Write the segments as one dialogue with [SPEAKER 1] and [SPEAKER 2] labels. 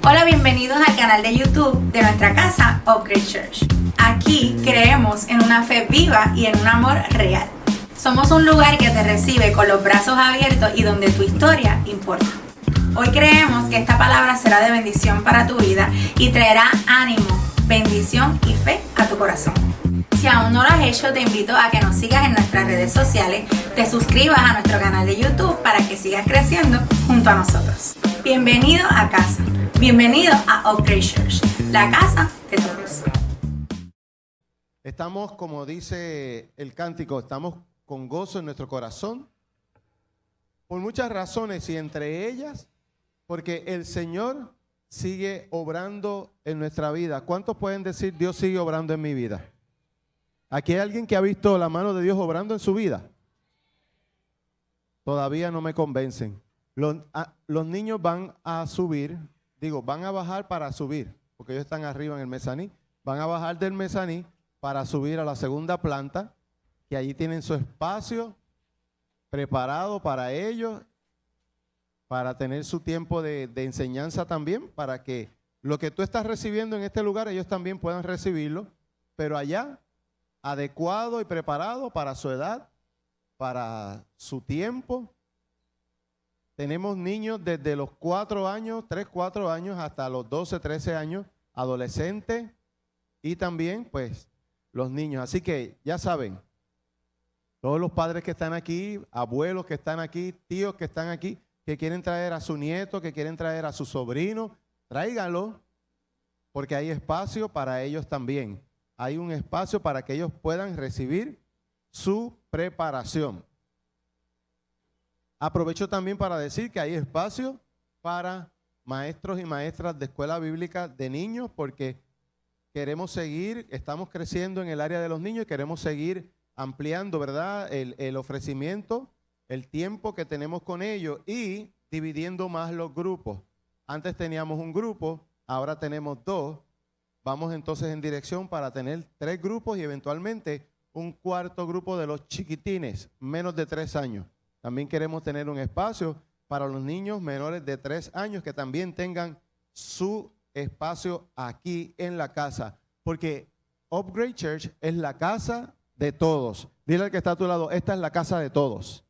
[SPEAKER 1] Hola, bienvenidos al canal de YouTube de nuestra casa, Upgrade Church. Aquí creemos en una fe viva y en un amor real. Somos un lugar que te recibe con los brazos abiertos y donde tu historia importa. Hoy creemos que esta palabra será de bendición para tu vida y traerá ánimo, bendición y fe a tu corazón. Si aún no lo has hecho, te invito a que nos sigas en nuestras redes sociales, te suscribas a nuestro canal de YouTube para que sigas creciendo junto a nosotros. Bienvenido a casa, bienvenido a Upgrade Church, la casa de todos.
[SPEAKER 2] Estamos, como dice el cántico, estamos con gozo en nuestro corazón por muchas razones y entre ellas porque el Señor sigue obrando en nuestra vida. ¿Cuántos pueden decir Dios sigue obrando en mi vida? ¿Aquí hay alguien que ha visto la mano de Dios obrando en su vida? Todavía no me convencen. Los niños van a subir, van a bajar para subir, porque ellos están arriba en el mezaní. Van a bajar del mezaní para subir a la segunda planta, que allí tienen su espacio preparado para ellos, para tener su tiempo de enseñanza también, para que lo que tú estás recibiendo en este lugar, ellos también puedan recibirlo, pero allá, adecuado y preparado para su edad, para su tiempo. Tenemos niños desde los 4 años, 3, 4 años, hasta los 12, 13 años, adolescentes y también, pues, los niños. Así que, ya saben, todos los padres que están aquí, abuelos que están aquí, tíos que están aquí, que quieren traer a su nieto, que quieren traer a su sobrino, tráiganlo, porque hay espacio para ellos también. Hay un espacio para que ellos puedan recibir su preparación. Aprovecho también para decir que hay espacio para maestros y maestras de escuela bíblica de niños, porque queremos seguir, estamos creciendo en el área de los niños y queremos seguir ampliando, ¿verdad?, el ofrecimiento, el tiempo que tenemos con ellos y dividiendo más los grupos. Antes teníamos un grupo, ahora tenemos 2. Vamos entonces en dirección para tener 3 grupos y eventualmente un cuarto grupo de los chiquitines, menos de 3 años. También queremos tener un espacio para los niños menores de 3 años que también tengan su espacio aquí en la casa. Porque Upgrade Church es la casa de todos. Dile al que está a tu lado, esta es la casa de todos.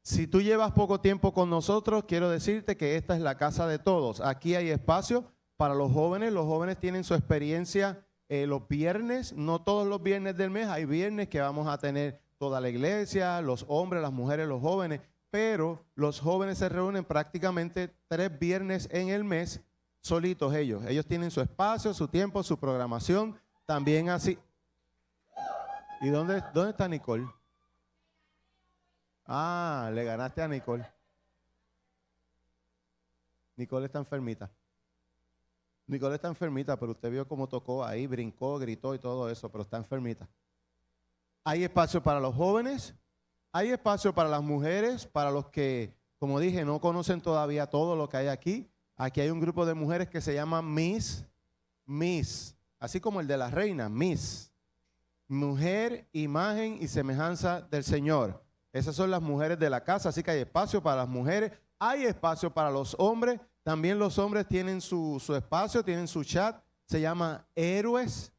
[SPEAKER 2] Si tú llevas poco tiempo con nosotros, quiero decirte que esta es la casa de todos. Aquí hay espacio para los jóvenes tienen su experiencia los viernes, no todos los viernes del mes, hay viernes que vamos a tener toda la iglesia, los hombres, las mujeres, los jóvenes, pero los jóvenes se reúnen prácticamente 3 viernes en el mes, solitos ellos. Ellos tienen su espacio, su tiempo, su programación, también así. ¿Y dónde está Nicole? Ah, le ganaste a Nicole. Nicole está enfermita. Nicole está enfermita, pero usted vio cómo tocó ahí, brincó, gritó y todo eso, pero está enfermita. Hay espacio para los jóvenes, hay espacio para las mujeres, para los que, como dije, no conocen todavía todo lo que hay aquí. Aquí hay un grupo de mujeres que se llama Miss, así como el de la reina, Miss. Mujer, imagen y semejanza del Señor. Esas son las mujeres de la casa, así que hay espacio para las mujeres, hay espacio para los hombres. También los hombres tienen su espacio, tienen su chat, se llama Héroes.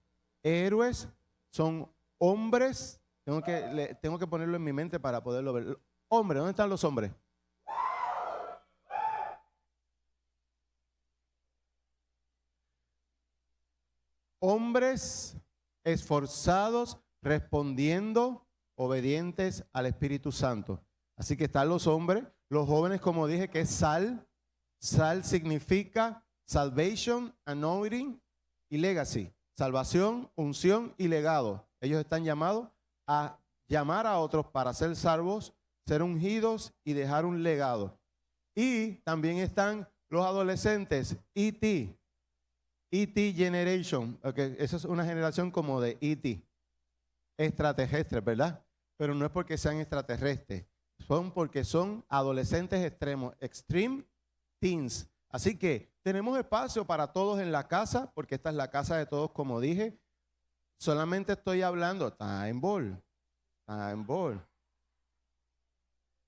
[SPEAKER 2] Héroes son hombres, tengo que ponerlo en mi mente para poderlo ver. Hombres, ¿dónde están los hombres? Hombres esforzados, respondiendo, obedientes al Espíritu Santo. Así que están los hombres, los jóvenes, como dije, que es sal. Sal significa salvation, anointing y legacy. Salvación, unción y legado. Ellos están llamados a llamar a otros para ser salvos, ser ungidos y dejar un legado. Y también están los adolescentes, E.T. Generation. Okay, esa es una generación como de E.T. extraterrestres, ¿verdad? Pero no es porque sean extraterrestres, son porque son adolescentes extremos, extreme teens. Así que tenemos espacio para todos en la casa, porque esta es la casa de todos, como dije. Solamente estoy hablando, time ball.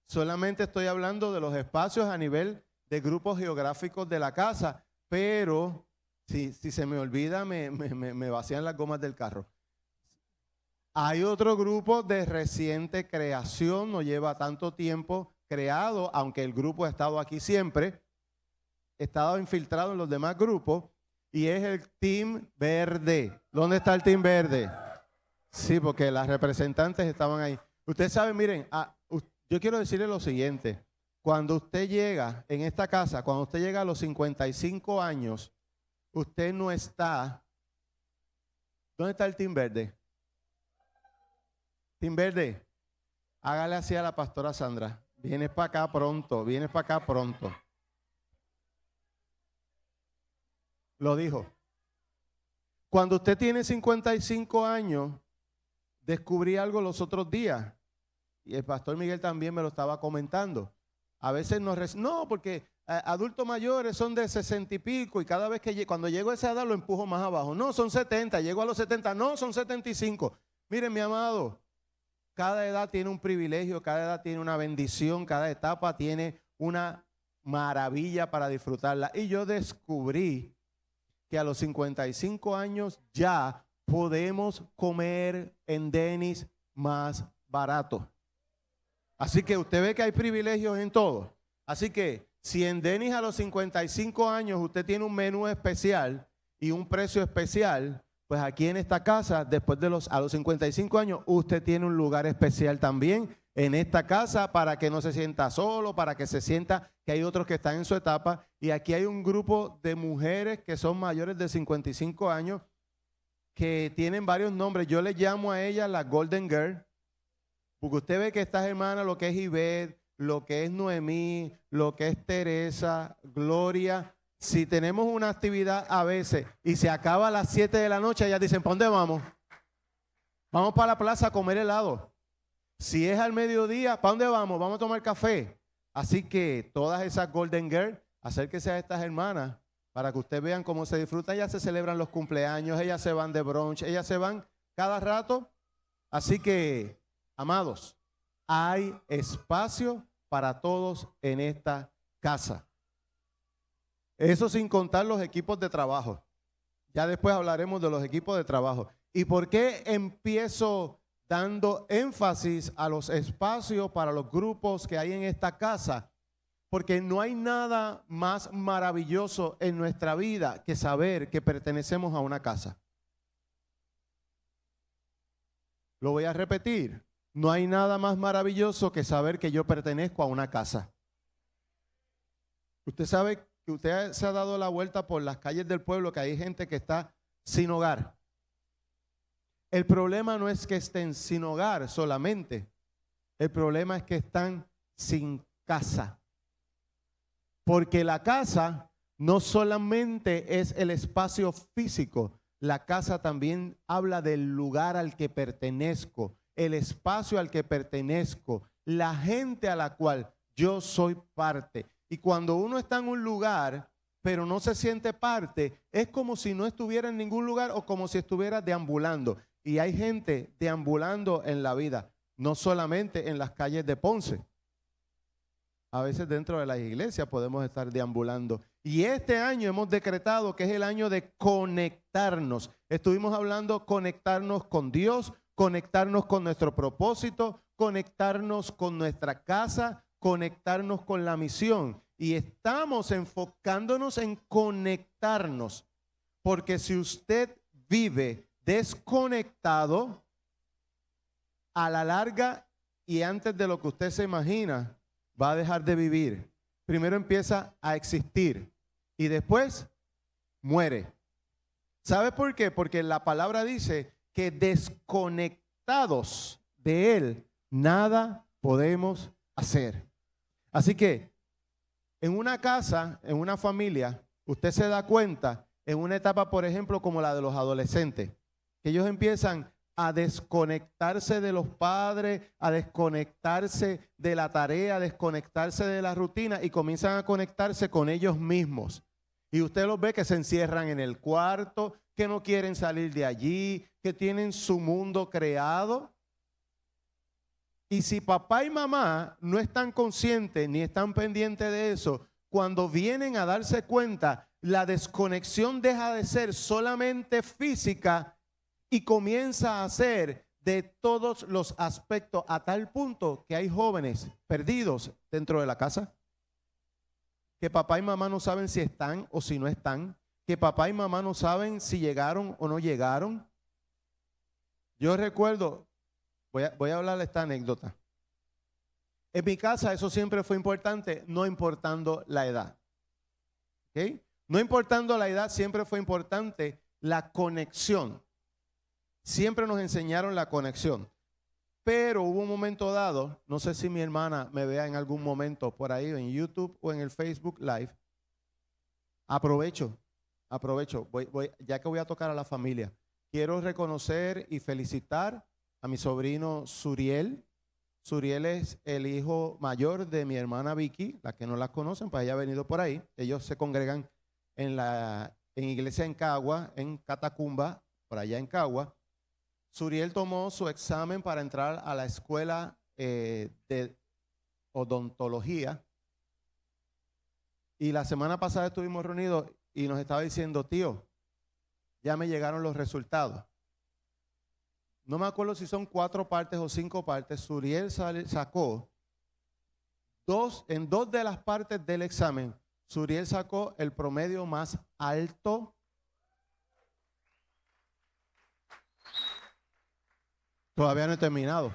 [SPEAKER 2] Solamente estoy hablando de los espacios a nivel de grupos geográficos de la casa, pero si se me olvida, me vacían las gomas del carro. Hay otro grupo de reciente creación, no lleva tanto tiempo creado, aunque el grupo ha estado aquí siempre, estado infiltrado en los demás grupos, y es el Team Verde. ¿Dónde está el Team Verde? Sí, porque las representantes estaban ahí. Usted sabe, miren, yo quiero decirle lo siguiente. Cuando usted llega en esta casa, cuando usted llega a los 55 años, usted no está. ¿Dónde está el Team Verde? Team Verde, hágale así a la pastora Sandra. Vienes para acá pronto, vienes para acá pronto. Lo dijo. Cuando usted tiene 55 años, descubrí algo los otros días. Y el pastor Miguel también me lo estaba comentando. A veces no, porque adultos mayores son de 60 y pico y cada vez que cuando llego a esa edad lo empujo más abajo. No, son 70, llego a los 70, no, son 75. Miren, mi amado, cada edad tiene un privilegio, cada edad tiene una bendición, cada etapa tiene una maravilla para disfrutarla. Y yo descubrí que a los 55 años ya podemos comer en Denny's más barato. Así que usted ve que hay privilegios en todo. Así que si en Denny's a los 55 años usted tiene un menú especial y un precio especial, pues aquí en esta casa, después de a los 55 años, usted tiene un lugar especial también en esta casa para que no se sienta solo, para que se sienta que hay otros que están en su etapa. Y aquí hay un grupo de mujeres que son mayores de 55 años que tienen varios nombres. Yo les llamo a ellas la Golden Girl, porque usted ve que estas hermanas, lo que es Ivette, lo que es Noemí, lo que es Teresa, Gloria, si tenemos una actividad a veces y se acaba a las 7 de la noche, ellas dicen, ¿para dónde vamos? Vamos para la plaza a comer helado. Si es al mediodía, ¿para dónde vamos? Vamos a tomar café. Así que todas esas Golden Girls, acérquese a estas hermanas para que ustedes vean cómo se disfrutan. Ellas se celebran los cumpleaños, ellas se van de brunch, ellas se van cada rato. Así que, amados, hay espacio para todos en esta casa. Eso sin contar los equipos de trabajo. Ya después hablaremos de los equipos de trabajo. ¿Y por qué empiezo dando énfasis a los espacios para los grupos que hay en esta casa? Porque no hay nada más maravilloso en nuestra vida que saber que pertenecemos a una casa. Lo voy a repetir. No hay nada más maravilloso que saber que yo pertenezco a una casa. Usted sabe que usted se ha dado la vuelta por las calles del pueblo, que hay gente que está sin hogar. El problema no es que estén sin hogar solamente. El problema es que están sin casa. Porque la casa no solamente es el espacio físico, la casa también habla del lugar al que pertenezco, el espacio al que pertenezco, la gente a la cual yo soy parte. Y cuando uno está en un lugar, pero no se siente parte, es como si no estuviera en ningún lugar o como si estuviera deambulando. Y hay gente deambulando en la vida, no solamente en las calles de Ponce. A veces dentro de las iglesias podemos estar deambulando. Y este año hemos decretado que es el año de conectarnos. Estuvimos hablando conectarnos con Dios, conectarnos con nuestro propósito, conectarnos con nuestra casa, conectarnos con la misión. Y estamos enfocándonos en conectarnos. Porque si usted vive desconectado, a la larga y antes de lo que usted se imagina, va a dejar de vivir. Primero empieza a existir y después muere. ¿Sabe por qué? Porque la palabra dice que desconectados de Él, nada podemos hacer. Así que en una casa, en una familia, usted se da cuenta en una etapa, por ejemplo, como la de los adolescentes, que ellos empiezan a desconectarse de los padres, a desconectarse de la tarea, a desconectarse de la rutina y comienzan a conectarse con ellos mismos. Y usted los ve que se encierran en el cuarto, que no quieren salir de allí, que tienen su mundo creado. Y si papá y mamá no están conscientes ni están pendientes de eso, cuando vienen a darse cuenta, la desconexión deja de ser solamente física y comienza a ser de todos los aspectos, a tal punto que hay jóvenes perdidos dentro de la casa, que papá y mamá no saben si están o si no están, que papá y mamá no saben si llegaron o no llegaron. Yo recuerdo, voy a hablar de esta anécdota. En mi casa eso siempre fue importante, no importando la edad. ¿Okay? No importando la edad, siempre fue importante la conexión. Siempre nos enseñaron la conexión. Pero hubo un momento dado, no sé si mi hermana me vea en algún momento por ahí en YouTube o en el Facebook Live. Aprovecho, ya que voy a tocar a la familia. Quiero reconocer y felicitar a mi sobrino Suriel. Suriel es el hijo mayor de mi hermana Vicky, la que no la conocen, pues ella ha venido por ahí. Ellos se congregan en iglesia en Cagua, en Catacumba, por allá en Cagua. Suriel tomó su examen para entrar a la escuela de odontología. Y la semana pasada estuvimos reunidos y nos estaba diciendo, tío, ya me llegaron los resultados. No me acuerdo si son 4 partes o 5 partes. Suriel sacó en dos de las partes del examen. Suriel sacó el promedio más alto. Todavía no he terminado.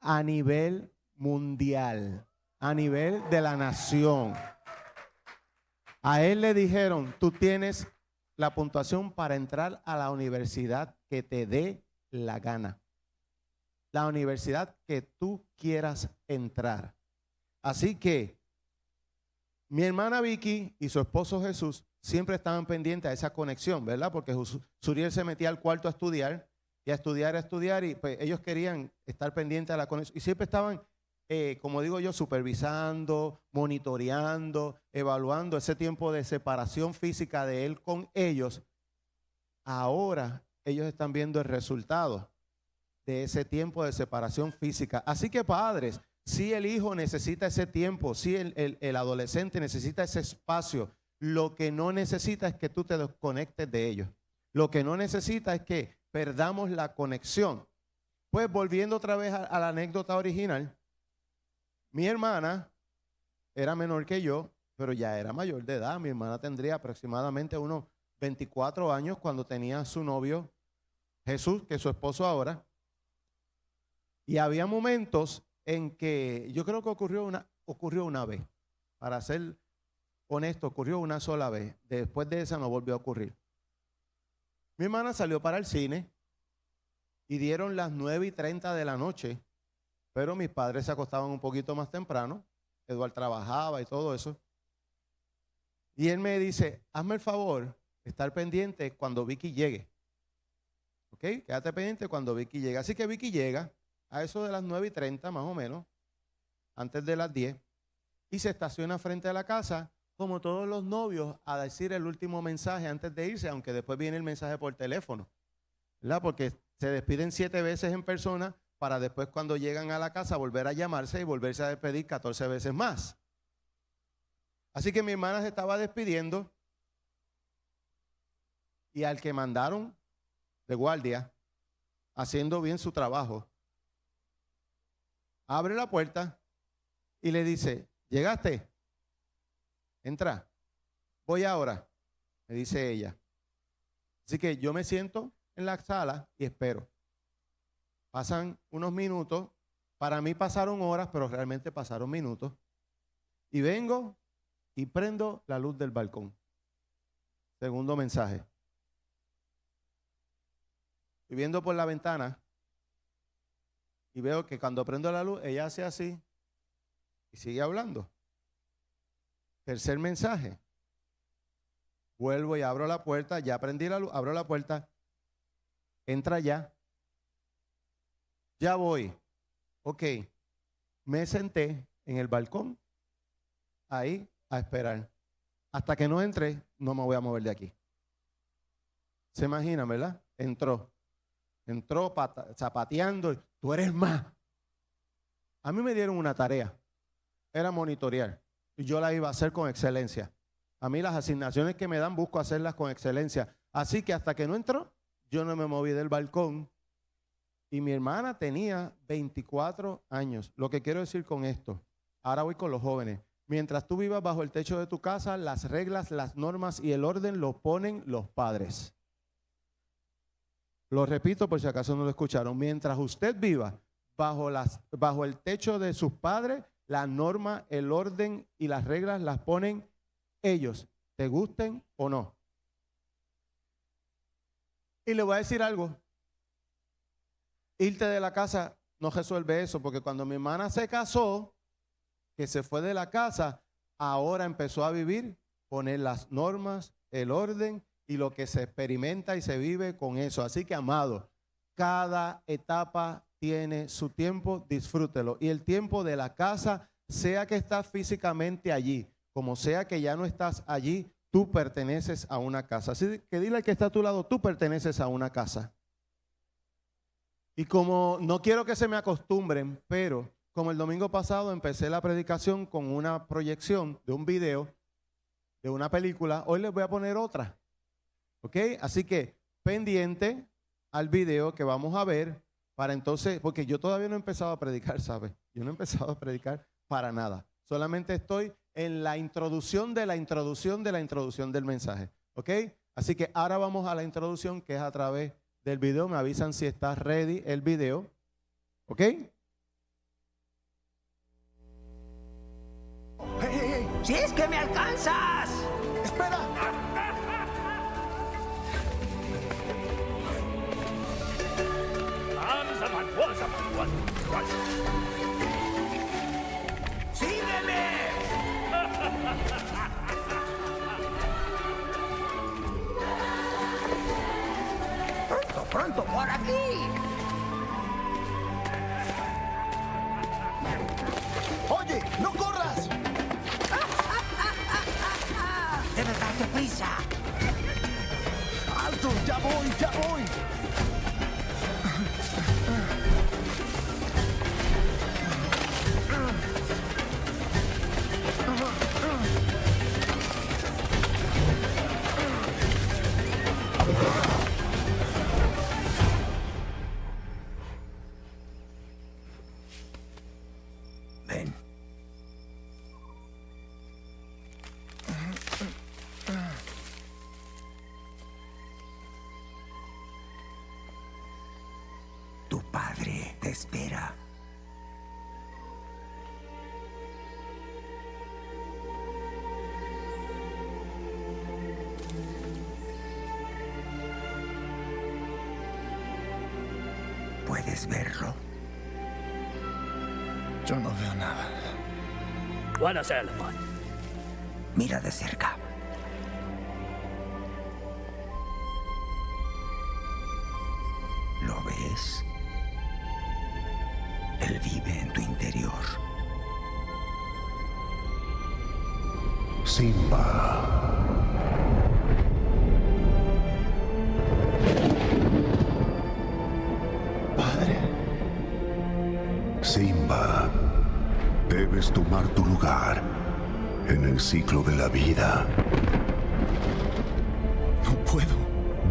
[SPEAKER 2] A nivel mundial, a nivel de la nación. A él le dijeron, tú tienes la puntuación para entrar a la universidad que te dé la gana. La universidad que tú quieras entrar. Así que mi hermana Vicky y su esposo Jesús siempre estaban pendientes a esa conexión, ¿verdad? Porque Suriel se metía al cuarto a estudiar y pues ellos querían estar pendientes a la conexión y siempre estaban, como digo yo, supervisando, monitoreando, evaluando ese tiempo de separación física de él con ellos. Ahora ellos están viendo el resultado de ese tiempo de separación física. Así que padres, si el hijo necesita ese tiempo, si el adolescente necesita ese espacio, lo que no necesita es que tú te desconectes de ellos. Lo que no necesita es que perdamos la conexión. Pues volviendo otra vez a la anécdota original, mi hermana era menor que yo, pero ya era mayor de edad. Mi hermana tendría aproximadamente unos 24 años cuando tenía su novio Jesús, que es su esposo ahora. Y había momentos en que yo creo que ocurrió una vez. Para ser honesto, ocurrió una sola vez. Después de esa no volvió a ocurrir. Mi hermana salió para el cine y dieron las 9:30 de la noche, pero mis padres se acostaban un poquito más temprano. Eduardo trabajaba y todo eso. Y él me dice, hazme el favor, estar pendiente cuando Vicky llegue. ¿Ok? Quédate pendiente cuando Vicky llegue. Así que Vicky llega a eso de las 9:30 más o menos, antes de las 10, y se estaciona frente a la casa, como todos los novios, a decir el último mensaje antes de irse, aunque después viene el mensaje por teléfono, ¿verdad? Porque se despiden 7 veces en persona para después cuando llegan a la casa volver a llamarse y volverse a despedir 14 veces más. Así que mi hermana se estaba despidiendo y al que mandaron de guardia, haciendo bien su trabajo, abre la puerta y le dice, ¿llegaste? Entra, voy ahora, me dice ella. Así que yo me siento en la sala y espero. Pasan unos minutos, para mí pasaron horas, pero realmente pasaron minutos. Y vengo y prendo la luz del balcón. Segundo mensaje. Estoy viendo por la ventana y veo que cuando prendo la luz, ella hace así y sigue hablando. Tercer mensaje. Vuelvo y abro la puerta, ya prendí la luz, abro la puerta, entra ya. Ya voy. Ok. Me senté en el balcón, ahí a esperar. Hasta que no entre, no me voy a mover de aquí. ¿Se imaginan, verdad? Entró zapateando. Tú eres más. A mí me dieron una tarea. Era monitorear. y yo la iba a hacer con excelencia. A mí las asignaciones que me dan busco hacerlas con excelencia. Así que hasta que no entró, yo no me moví del balcón. Y mi hermana tenía 24 años. Lo que quiero decir con esto, ahora voy con los jóvenes. Mientras tú vivas bajo el techo de tu casa, las reglas, las normas y el orden lo ponen los padres. Lo repito por si acaso no lo escucharon. Mientras usted viva bajo el techo de sus padres, la norma, el orden y las reglas las ponen ellos, te gusten o no. Y le voy a decir algo. Irte de la casa no resuelve eso, porque cuando mi hermana se casó, que se fue de la casa, ahora empezó a vivir, poner las normas, el orden y lo que se experimenta y se vive con eso. Así que, amado, cada etapa tiene su tiempo, disfrútelo. Y el tiempo de la casa, sea que estás físicamente allí, como sea que ya no estás allí, tú perteneces a una casa. Así que dile al que está a tu lado, tú perteneces a una casa. Y como no quiero que se me acostumbren, pero como el domingo pasado empecé la predicación con una proyección de un video, de una película, hoy les voy a poner otra. ¿Ok? Así que pendiente al video que vamos a ver para entonces, porque yo todavía no he empezado a predicar, ¿sabes? Yo no he empezado a predicar para nada. Solamente estoy en la introducción de la introducción de la introducción del mensaje. ¿Ok? Así que ahora vamos a la introducción, que es a través del video. Me avisan si está ready el video. ¿Ok?
[SPEAKER 3] Hey, hey, hey.
[SPEAKER 4] ¡Si es que me alcanzas!
[SPEAKER 3] ¡Espera!
[SPEAKER 4] ¡Sígueme! ¡Pronto, pronto, por aquí!
[SPEAKER 3] ¡Oye, no corras!
[SPEAKER 4] ¡Debes darte prisa!
[SPEAKER 3] ¡Alto! ¡Ya voy, ya voy!
[SPEAKER 4] Ven. Tu padre te espera. ¿Puedes verlo?
[SPEAKER 3] Yo no veo nada.
[SPEAKER 5] Buenas, Elephant.
[SPEAKER 4] Mira de cerca. ¿Lo ves? Él vive en tu interior.
[SPEAKER 6] Simba.
[SPEAKER 3] Padre.
[SPEAKER 6] Simba, debes tomar tu lugar en el ciclo de la vida.
[SPEAKER 3] No puedo.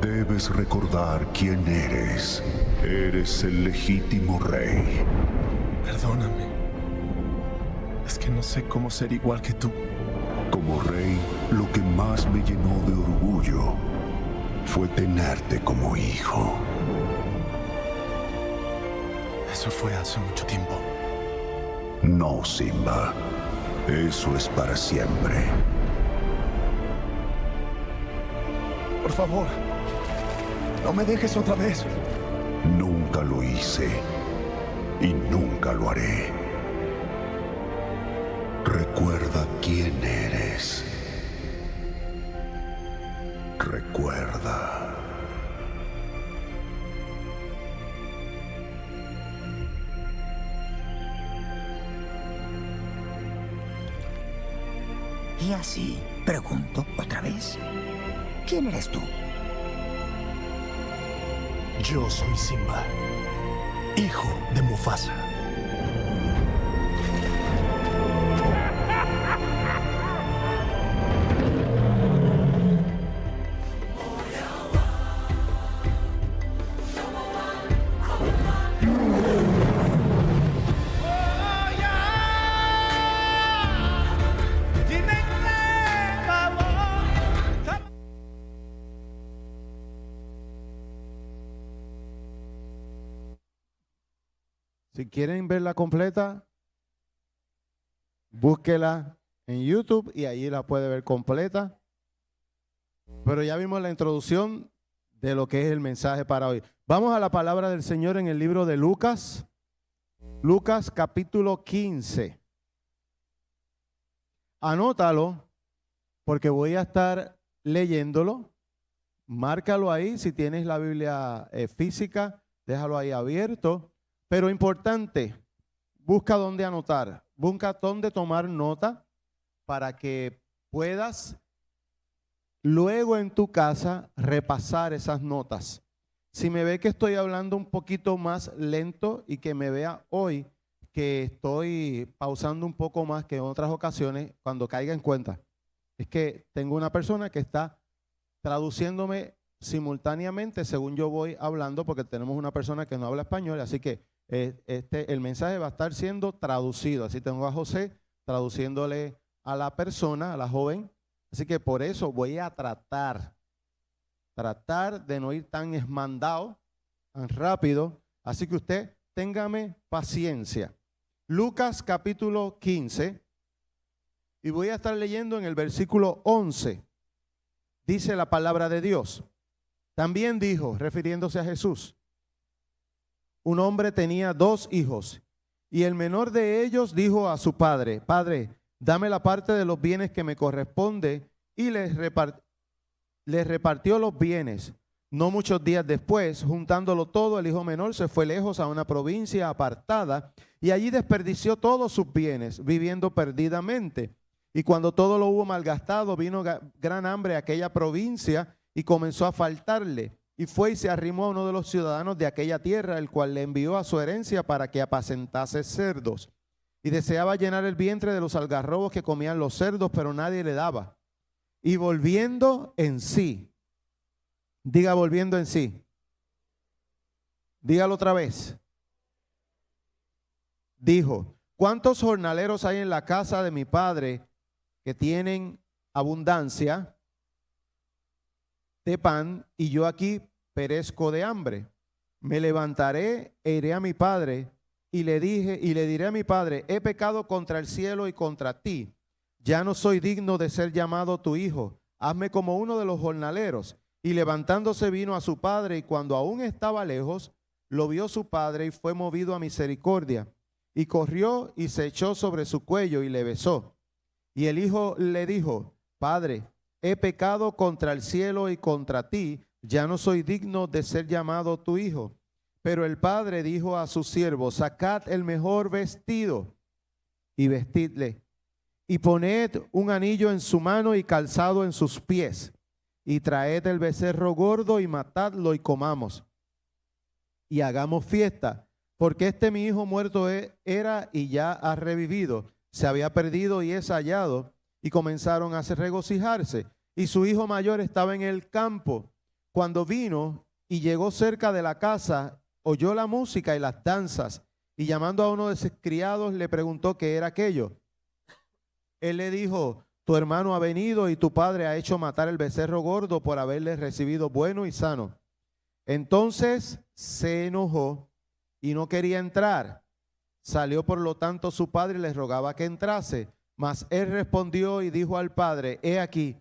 [SPEAKER 6] Debes recordar quién eres. Eres el legítimo rey.
[SPEAKER 3] Perdóname. Es que no sé cómo ser igual que tú.
[SPEAKER 6] Como rey, lo que más me llenó de orgullo fue tenerte como hijo.
[SPEAKER 3] Eso fue hace mucho tiempo.
[SPEAKER 6] No, Simba. Eso es para siempre.
[SPEAKER 3] Por favor, no me dejes otra vez.
[SPEAKER 6] Nunca lo hice y nunca lo haré. Recuerda quién eres. Recuerda.
[SPEAKER 4] Y así, pregunto otra vez, ¿quién eres tú?
[SPEAKER 3] Yo soy Simba, hijo de Mufasa.
[SPEAKER 2] Si quieren verla completa, búsquela en YouTube y ahí la puede ver completa. Pero ya vimos la introducción de lo que es el mensaje para hoy. Vamos a la palabra del Señor en el libro de Lucas. Lucas capítulo 15. Anótalo porque voy a estar leyéndolo. Márcalo ahí, si tienes la Biblia física, déjalo ahí abierto. Pero importante, busca dónde anotar, busca dónde tomar nota para que puedas luego en tu casa repasar esas notas. Si me ve que estoy hablando un poquito más lento y que me vea hoy que estoy pausando un poco más que en otras ocasiones, cuando caiga en cuenta, es que tengo una persona que está traduciéndome simultáneamente según yo voy hablando, porque tenemos una persona que no habla español, así que el mensaje va a estar siendo traducido. Así tengo a José traduciéndole a la persona, a la joven. Así que por eso voy a tratar de no ir tan esmandado, tan rápido. Así que usted téngame paciencia. Lucas capítulo 15 y voy a estar leyendo en el versículo 11. Dice la palabra de Dios. También dijo, refiriéndose a Jesús, un hombre tenía 2 hijos y el menor de ellos dijo a su padre, Padre, dame la parte de los bienes que me corresponde, y les repartió los bienes. No muchos días después, juntándolo todo, el hijo menor se fue lejos a una provincia apartada y allí desperdició todos sus bienes, viviendo perdidamente. Y cuando todo lo hubo malgastado, vino gran hambre a aquella provincia y comenzó a faltarle. Y fue y se arrimó a uno de los ciudadanos de aquella tierra, el cual le envió a su herencia para que apacentase cerdos. Y deseaba llenar el vientre de los algarrobos que comían los cerdos, pero nadie le daba. Y volviendo en sí, diga volviendo en sí, dígalo otra vez, dijo, ¿cuántos jornaleros hay en la casa de mi padre que tienen abundancia de pan y yo aquí perezco de hambre? Me levantaré e iré a mi padre y le diré a mi padre, he pecado contra el cielo y contra ti. Ya no soy digno de ser llamado tu hijo. Hazme como uno de los jornaleros. Y levantándose vino a su padre, y cuando aún estaba lejos, lo vio su padre y fue movido a misericordia. Y corrió y se echó sobre su cuello y le besó. Y el hijo le dijo, Padre, he pecado contra el cielo y contra ti, ya no soy digno de ser llamado tu hijo. Pero el padre dijo a sus siervos, sacad el mejor vestido y vestidle, y poned un anillo en su mano y calzado en sus pies, y traed el becerro gordo y matadlo y comamos, y hagamos fiesta, porque este mi hijo muerto era y ya ha revivido, se había perdido y es hallado. Y comenzaron a regocijarse. Y su hijo mayor estaba en el campo. Cuando vino y llegó cerca de la casa, oyó la música y las danzas, y llamando a uno de sus criados le preguntó qué era aquello. Él le dijo, tu hermano ha venido y tu padre ha hecho matar el becerro gordo por haberle recibido bueno y sano. Entonces se enojó y no quería entrar. Salió por lo tanto su padre y le rogaba que entrase. Mas él respondió y dijo al padre, he aquí,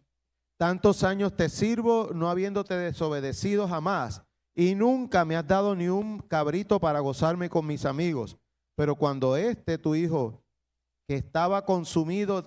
[SPEAKER 2] tantos años te sirvo, no habiéndote desobedecido jamás, y nunca me has dado ni un cabrito para gozarme con mis amigos. Pero cuando tu hijo, que estaba consumiendo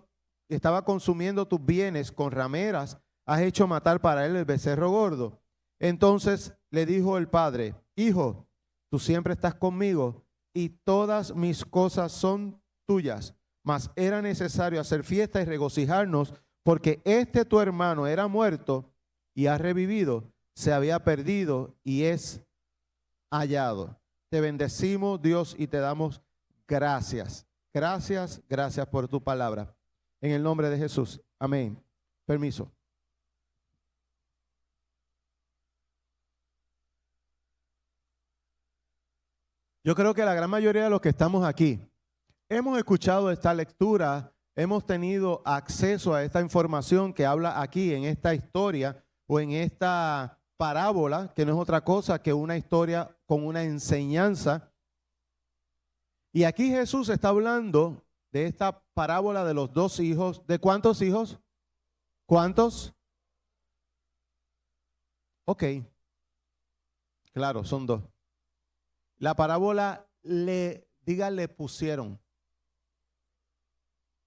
[SPEAKER 2] tus bienes con rameras, has hecho matar para él el becerro gordo. Entonces le dijo el padre, hijo, tú siempre estás conmigo y todas mis cosas son tuyas. Mas era necesario hacer fiesta y regocijarnos, porque tu hermano era muerto y ha revivido, se había perdido y es hallado. Te bendecimos, Dios, y te damos gracias. Gracias, gracias por tu palabra. En el nombre de Jesús. Amén. Permiso. Yo creo que la gran mayoría de los que estamos aquí hemos escuchado esta lectura, hemos tenido acceso a esta información que habla aquí en esta historia o en esta parábola, que no es otra cosa que una historia con una enseñanza. Y aquí Jesús está hablando de esta parábola de los dos hijos. ¿De cuántos hijos? ¿Cuántos? Ok. Claro, son dos. La parábola le pusieron.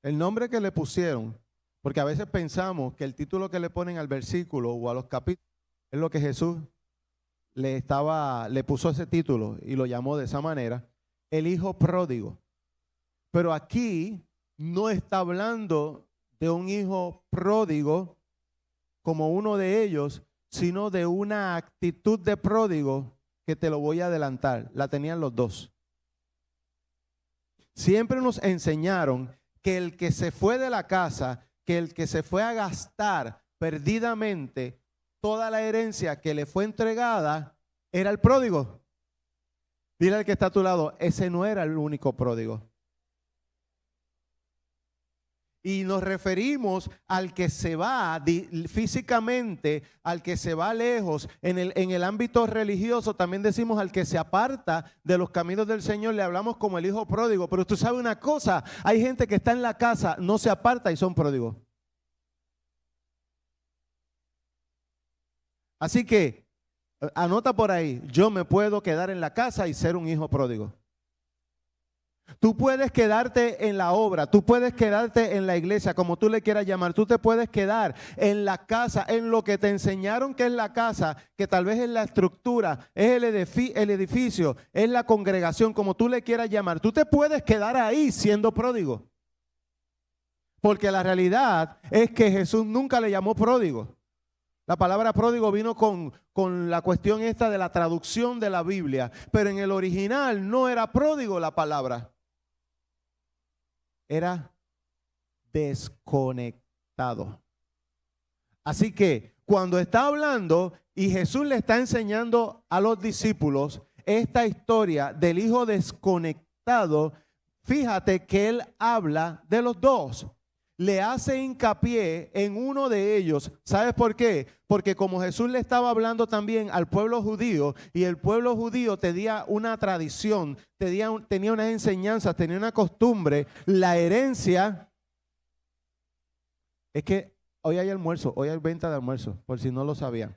[SPEAKER 2] El nombre que le pusieron, porque a veces pensamos que el título que le ponen al versículo o a los capítulos es lo que Jesús le puso ese título y lo llamó de esa manera, el hijo pródigo. Pero aquí no está hablando de un hijo pródigo como uno de ellos, sino de una actitud de pródigo que te lo voy a adelantar. La tenían los dos. Siempre nos enseñaron que el que se fue de la casa, que el que se fue a gastar perdidamente toda la herencia que le fue entregada, era el pródigo. Dile al que está a tu lado, ese no era el único pródigo. Y nos referimos al que se va físicamente, al que se va lejos. En el ámbito religioso también decimos al que se aparta de los caminos del Señor, le hablamos como el hijo pródigo. Pero usted sabe una cosa, hay gente que está en la casa, no se aparta y son pródigos. Así que anota por ahí, yo me puedo quedar en la casa y ser un hijo pródigo. Tú puedes quedarte en la obra, tú puedes quedarte en la iglesia, como tú le quieras llamar. Tú te puedes quedar en la casa, en lo que te enseñaron que es la casa, que tal vez es la estructura, es el edificio, es la congregación, como tú le quieras llamar. Tú te puedes quedar ahí siendo pródigo. Porque la realidad es que Jesús nunca le llamó pródigo. La palabra pródigo vino con la cuestión esta de la traducción de la Biblia, pero en el original no era pródigo la palabra. Era desconectado. Así que cuando está hablando y Jesús le está enseñando a los discípulos esta historia del hijo desconectado, fíjate que él habla de los dos. Le hace hincapié en uno de ellos. ¿Sabes por qué? Porque como Jesús le estaba hablando también al pueblo judío, y el pueblo judío tenía una tradición, tenía unas enseñanzas, tenía una costumbre, la herencia. Es que hoy hay almuerzo, hoy hay venta de almuerzo, por si no lo sabían.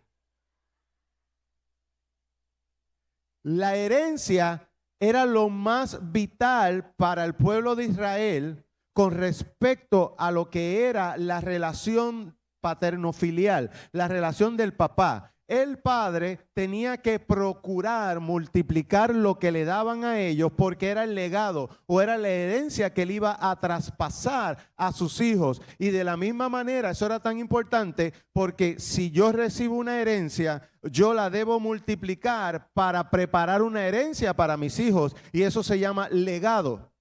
[SPEAKER 2] La herencia era lo más vital para el pueblo de Israel con respecto a lo que era la relación paterno-filial, la relación del papá. El padre tenía que procurar multiplicar lo que le daban a ellos porque era el legado o era la herencia que él iba a traspasar a sus hijos. Y de la misma manera, eso era tan importante porque si yo recibo una herencia, yo la debo multiplicar para preparar una herencia para mis hijos. Y eso se llama legado.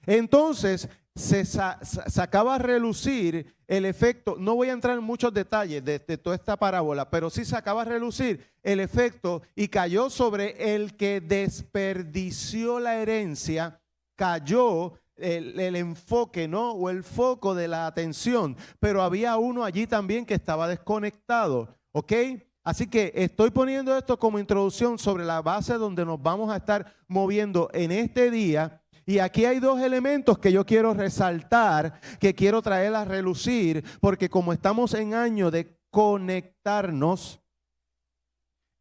[SPEAKER 2] Entonces se sacaba a relucir el efecto, no voy a entrar en muchos detalles de toda esta parábola, pero sí sacaba a relucir el efecto y cayó sobre el que desperdició la herencia, cayó el enfoque, ¿no? O el foco de la atención, pero había uno allí también que estaba desconectado, ¿ok? Así que estoy poniendo esto como introducción sobre la base donde nos vamos a estar moviendo en este día. Y aquí hay dos elementos que yo quiero resaltar, que quiero traer a relucir, porque como estamos en año de conectarnos,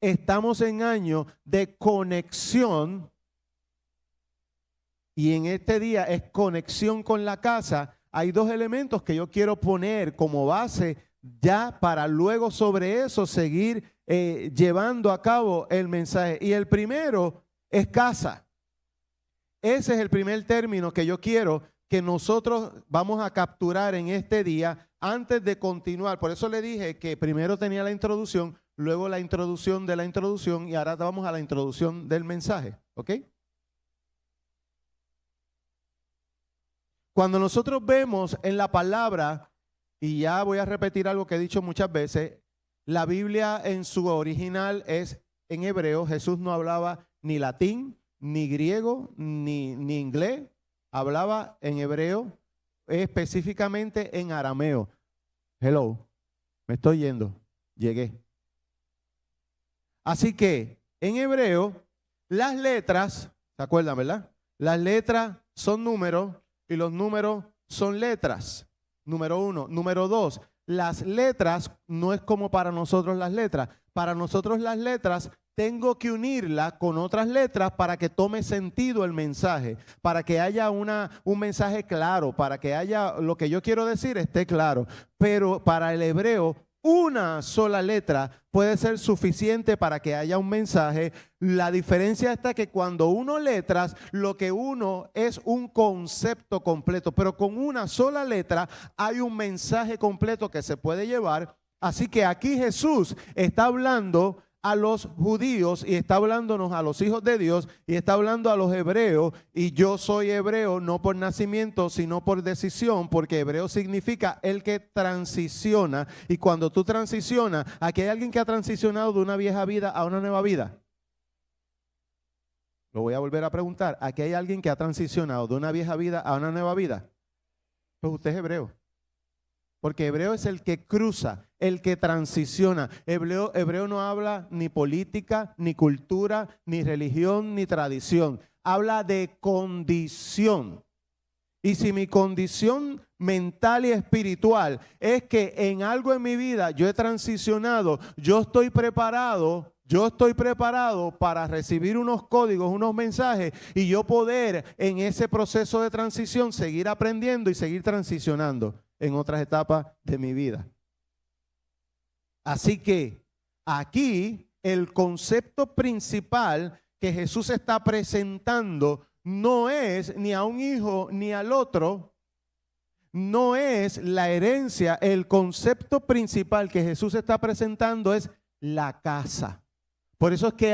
[SPEAKER 2] estamos en año de conexión, y en este día es conexión con la casa. Hay dos elementos que yo quiero poner como base ya para luego sobre eso seguir llevando a cabo el mensaje. Y el primero es casa. Ese es el primer término que yo quiero que nosotros vamos a capturar en este día antes de continuar. Por eso le dije que primero tenía la introducción, luego la introducción de la introducción y ahora vamos a la introducción del mensaje. ¿Ok? Cuando nosotros vemos en la palabra, y ya voy a repetir algo que he dicho muchas veces, la Biblia en su original es en hebreo. Jesús no hablaba ni latín, ni griego, ni inglés, hablaba en hebreo, específicamente en arameo. Hello, me estoy yendo, llegué. Así que en hebreo, las letras, ¿se acuerdan, verdad? Las letras son números y los números son letras. Número 1. Número 2. Las letras no es como para nosotros las letras. Para nosotros las letras tengo que unirlas con otras letras para que tome sentido el mensaje, para que haya un mensaje claro, para que haya lo que yo quiero decir esté claro. Pero para el hebreo, una sola letra puede ser suficiente para que haya un mensaje. La diferencia está que cuando uno letras, lo que uno es un concepto completo, pero con una sola letra hay un mensaje completo que se puede llevar. Así que aquí Jesús está hablando a los judíos y está hablándonos a los hijos de Dios y está hablando a los hebreos, y yo soy hebreo no por nacimiento sino por decisión, porque hebreo significa el que transiciona, y cuando tú transicionas, aquí hay alguien que ha transicionado de una vieja vida a una nueva vida. Lo voy a volver a preguntar, aquí hay alguien que ha transicionado de una vieja vida a una nueva vida. Pues usted es hebreo. Porque hebreo es el que cruza, el que transiciona. Hebreo no habla ni política, ni cultura, ni religión, ni tradición. Habla de condición. Y si mi condición mental y espiritual es que en algo en mi vida yo he transicionado, yo estoy preparado para recibir unos códigos, unos mensajes, y yo poder en ese proceso de transición seguir aprendiendo y seguir transicionando en otras etapas de mi vida. Así que aquí el concepto principal que Jesús está presentando no es ni a un hijo ni al otro, no es la herencia. El concepto principal que Jesús está presentando es la casa. Por eso es que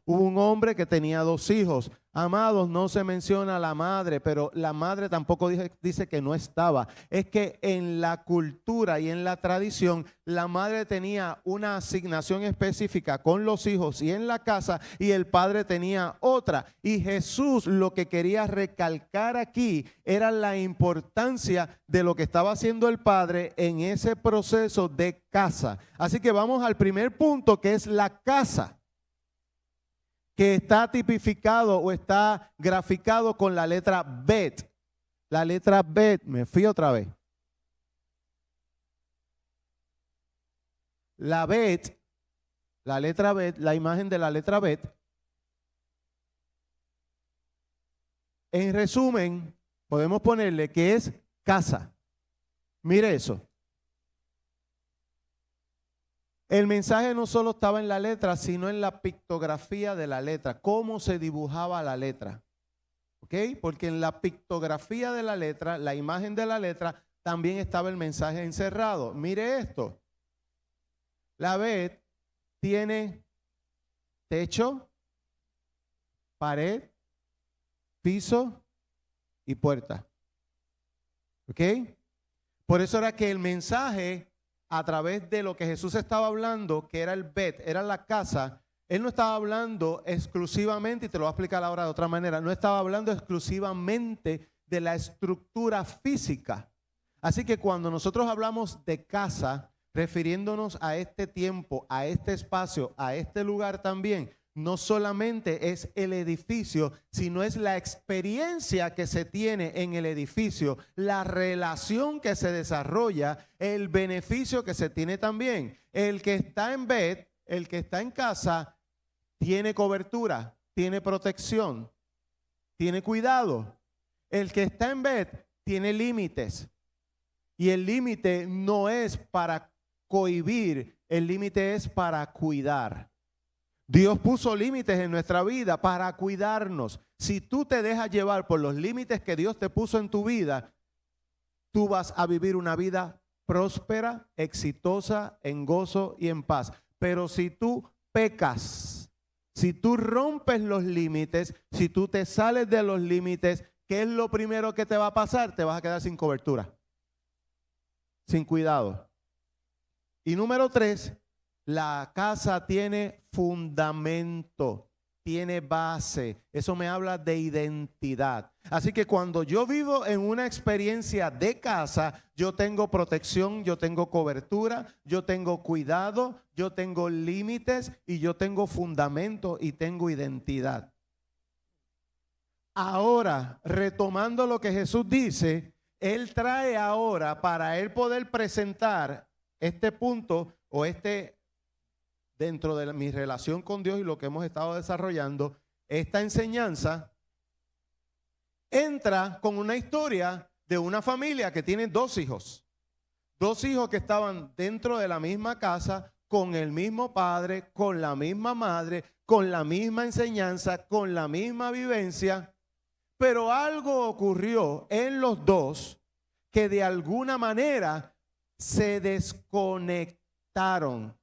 [SPEAKER 2] hubo un hombre que tenía 2 hijos. Amados, no se menciona a la madre, pero la madre tampoco dice que no estaba. Es que en la cultura y en la tradición, la madre tenía una asignación específica con los hijos y en la casa, y el padre tenía otra. Y Jesús lo que quería recalcar aquí era la importancia de lo que estaba haciendo el padre en ese proceso de casa. Así que vamos al primer punto, que es la casa, que está tipificado o está graficado con la letra Bet. La letra Bet, me fui otra vez. La Bet, la letra Bet, la imagen de la letra Bet. En resumen, podemos ponerle que es casa. Mire eso. El mensaje no solo estaba en la letra, sino en la pictografía de la letra, cómo se dibujaba la letra. ¿Ok? Porque en la pictografía de la letra, la imagen de la letra, también estaba el mensaje encerrado. Mire esto. La Bet tiene techo, pared, piso y puerta. ¿Ok? Por eso era que el mensaje, a través de lo que Jesús estaba hablando, que era el Bet, era la casa, Él no estaba hablando exclusivamente, y te lo voy a explicar ahora de otra manera, no estaba hablando exclusivamente de la estructura física. Así que cuando nosotros hablamos de casa, refiriéndonos a este tiempo, a este espacio, a este lugar también, no solamente es el edificio, sino es la experiencia que se tiene en el edificio, la relación que se desarrolla, el beneficio que se tiene también. El que está en Bet, el que está en casa, tiene cobertura, tiene protección, tiene cuidado. El que está en Bet tiene límites, y el límite no es para cohibir, el límite es para cuidar. Dios puso límites en nuestra vida para cuidarnos. Si tú te dejas llevar por los límites que Dios te puso en tu vida, tú vas a vivir una vida próspera, exitosa, en gozo y en paz. Pero si tú pecas, si tú rompes los límites, si tú te sales de los límites, ¿qué es lo primero que te va a pasar? Te vas a quedar sin cobertura, sin cuidado. Y número 3, la casa tiene fundamento, tiene base. Eso me habla de identidad. Así que cuando yo vivo en una experiencia de casa, yo tengo protección, yo tengo cobertura, yo tengo cuidado, yo tengo límites y yo tengo fundamento y tengo identidad. Ahora, retomando lo que Jesús dice, Él trae ahora para Él poder presentar este punto o dentro de mi relación con Dios y lo que hemos estado desarrollando, esta enseñanza entra con una historia de una familia que tiene dos hijos que estaban dentro de la misma casa, con el mismo padre, con la misma madre, con la misma enseñanza, con la misma vivencia, pero algo ocurrió en los dos que de alguna manera se desconectaron.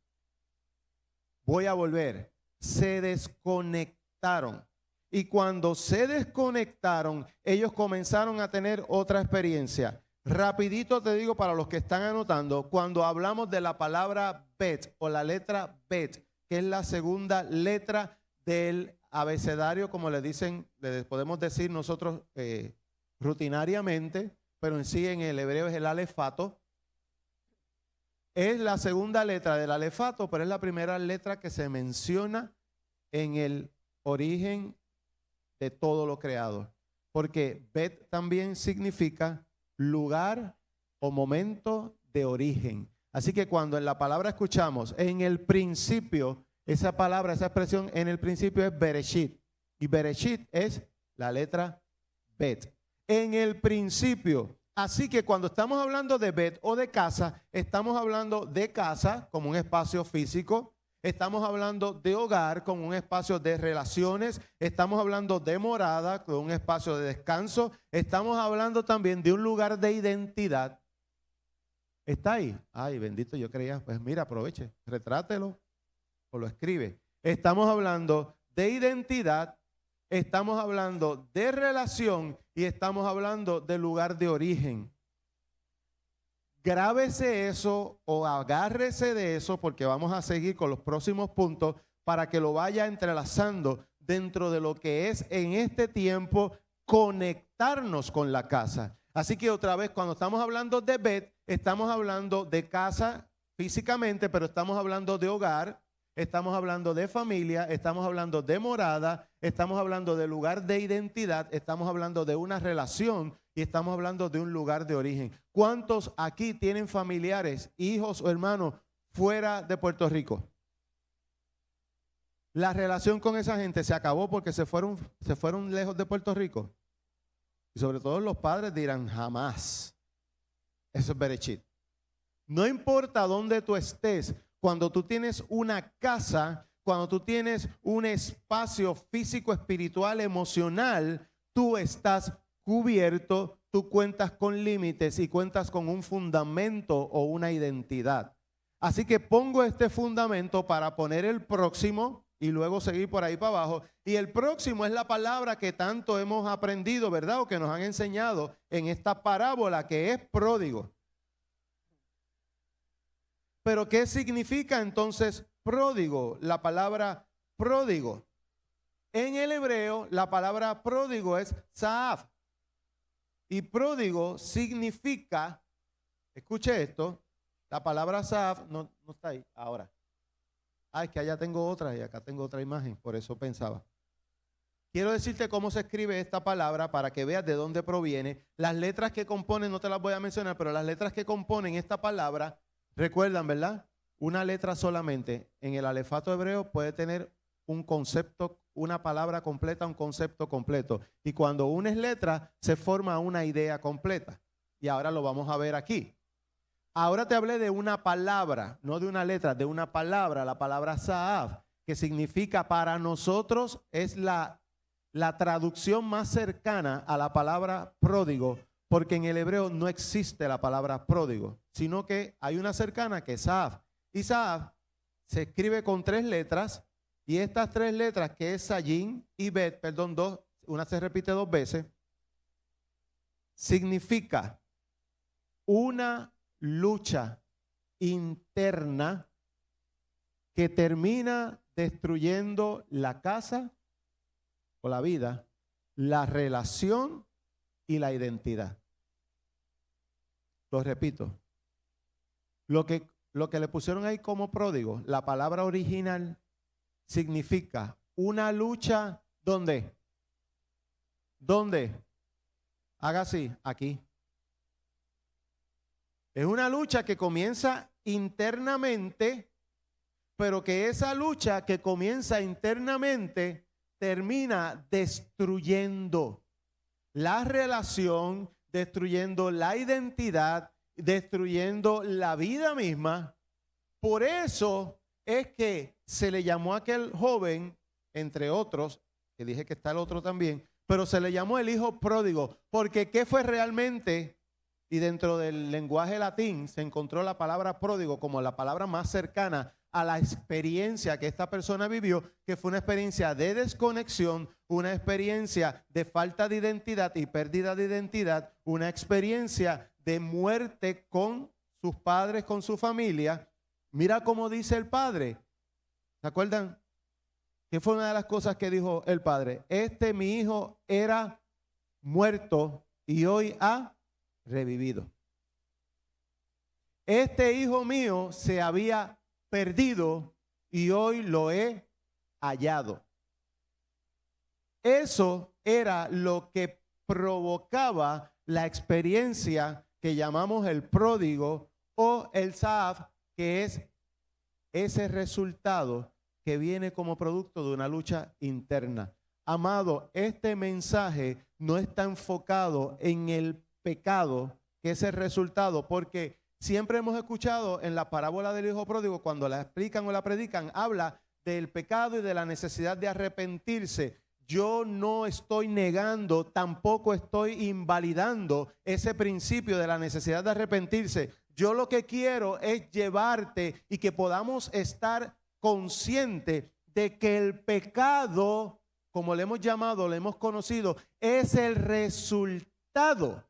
[SPEAKER 2] Voy a volver, se desconectaron. Y cuando se desconectaron, ellos comenzaron a tener otra experiencia. Rapidito te digo para los que están anotando, cuando hablamos de la palabra Bet o la letra Bet, que es la segunda letra del abecedario, como le podemos decir nosotros rutinariamente, pero en sí en el hebreo es el alefato. Es la segunda letra del alefato, pero es la primera letra que se menciona en el origen de todo lo creado. Porque Bet también significa lugar o momento de origen. Así que cuando en la palabra escuchamos en el principio, esa palabra, esa expresión en el principio es Bereshit. Y Bereshit es la letra Bet. En el principio. Así que cuando estamos hablando de Bet o de casa, estamos hablando de casa como un espacio físico. Estamos hablando de hogar como un espacio de relaciones. Estamos hablando de morada como un espacio de descanso. Estamos hablando también de un lugar de identidad. ¿Está ahí? Ay, bendito, yo creía. Pues mira, aproveche, retrátelo o lo escribe. Estamos hablando de identidad, estamos hablando de relación y estamos hablando de lugar de origen. Grábese eso o agárrese de eso porque vamos a seguir con los próximos puntos para que lo vaya entrelazando dentro de lo que es en este tiempo conectarnos con la casa. Así que otra vez cuando estamos hablando de Bet, estamos hablando de casa físicamente, pero estamos hablando de hogar, estamos hablando de familia, estamos hablando de morada, estamos hablando de lugar de identidad, estamos hablando de una relación y estamos hablando de un lugar de origen. ¿Cuántos aquí tienen familiares, hijos o hermanos fuera de Puerto Rico? La relación con esa gente se acabó porque se fueron lejos de Puerto Rico. Y sobre todo los padres dirán jamás. Eso es Bereshit. No importa dónde tú estés, cuando tú tienes una casa, cuando tú tienes un espacio físico, espiritual, emocional, tú estás cubierto, tú cuentas con límites y cuentas con un fundamento o una identidad. Así que pongo este fundamento para poner el próximo y luego seguir por ahí para abajo. Y el próximo es la palabra que tanto hemos aprendido, ¿verdad? O que nos han enseñado en esta parábola que es pródigo. Pero ¿qué significa entonces pródigo? La palabra pródigo. En el hebreo, la palabra pródigo es Zaaf. Y pródigo significa, escuche esto, la palabra Zaaf no está ahí ahora. Es que allá tengo otra y acá tengo otra imagen, por eso pensaba. Quiero decirte cómo se escribe esta palabra para que veas de dónde proviene. Las letras que componen, no te las voy a mencionar, pero las letras que componen esta palabra, recuerdan, ¿verdad? Una letra solamente en el alefato hebreo puede tener un concepto, una palabra completa, un concepto completo. Y cuando unes letras, se forma una idea completa. Y ahora lo vamos a ver aquí. Ahora te hablé de una palabra, no de una letra, de una palabra, la palabra Zaaf, que significa para nosotros es la traducción más cercana a la palabra pródigo, porque en el hebreo no existe la palabra pródigo, sino que hay una cercana que es Zaaf. Y Zaaf se escribe con 3 letras, y estas 3 letras, que es Zayin y Bet, perdón, una se repite 2 veces, significa una lucha interna que termina destruyendo la casa o la vida, la relación y la identidad. Lo repito. Lo que le pusieron ahí como pródigo, la palabra original significa una lucha, ¿dónde? ¿Dónde? Haga así, aquí. Es una lucha que comienza internamente, pero que esa lucha que comienza internamente termina destruyendo la relación, destruyendo la identidad, destruyendo la vida misma. Por eso es que se le llamó a aquel joven, entre otros, que dije que está el otro también, pero se le llamó el hijo pródigo, porque ¿qué fue realmente? Y dentro del lenguaje latín se encontró la palabra pródigo como la palabra más cercana a la experiencia que esta persona vivió, que fue una experiencia de desconexión, una experiencia de falta de identidad y pérdida de identidad, una experiencia de muerte con sus padres, con su familia. Mira cómo dice el padre. ¿Se acuerdan? ¿Qué fue una de las cosas que dijo el padre? Mi hijo era muerto y hoy ha revivido. Este hijo mío se había perdido y hoy lo he hallado. Eso era lo que provocaba la experiencia que llamamos el pródigo o el Zaaf, que es ese resultado que viene como producto de una lucha interna. Amado, este mensaje no está enfocado en el pecado, que es el resultado, porque siempre hemos escuchado en la parábola del hijo pródigo, cuando la explican o la predican, habla del pecado y de la necesidad de arrepentirse. Yo no estoy negando, tampoco estoy invalidando ese principio de la necesidad de arrepentirse. Yo lo que quiero es llevarte y que podamos estar conscientes de que el pecado, como le hemos llamado, le hemos conocido, es el resultado.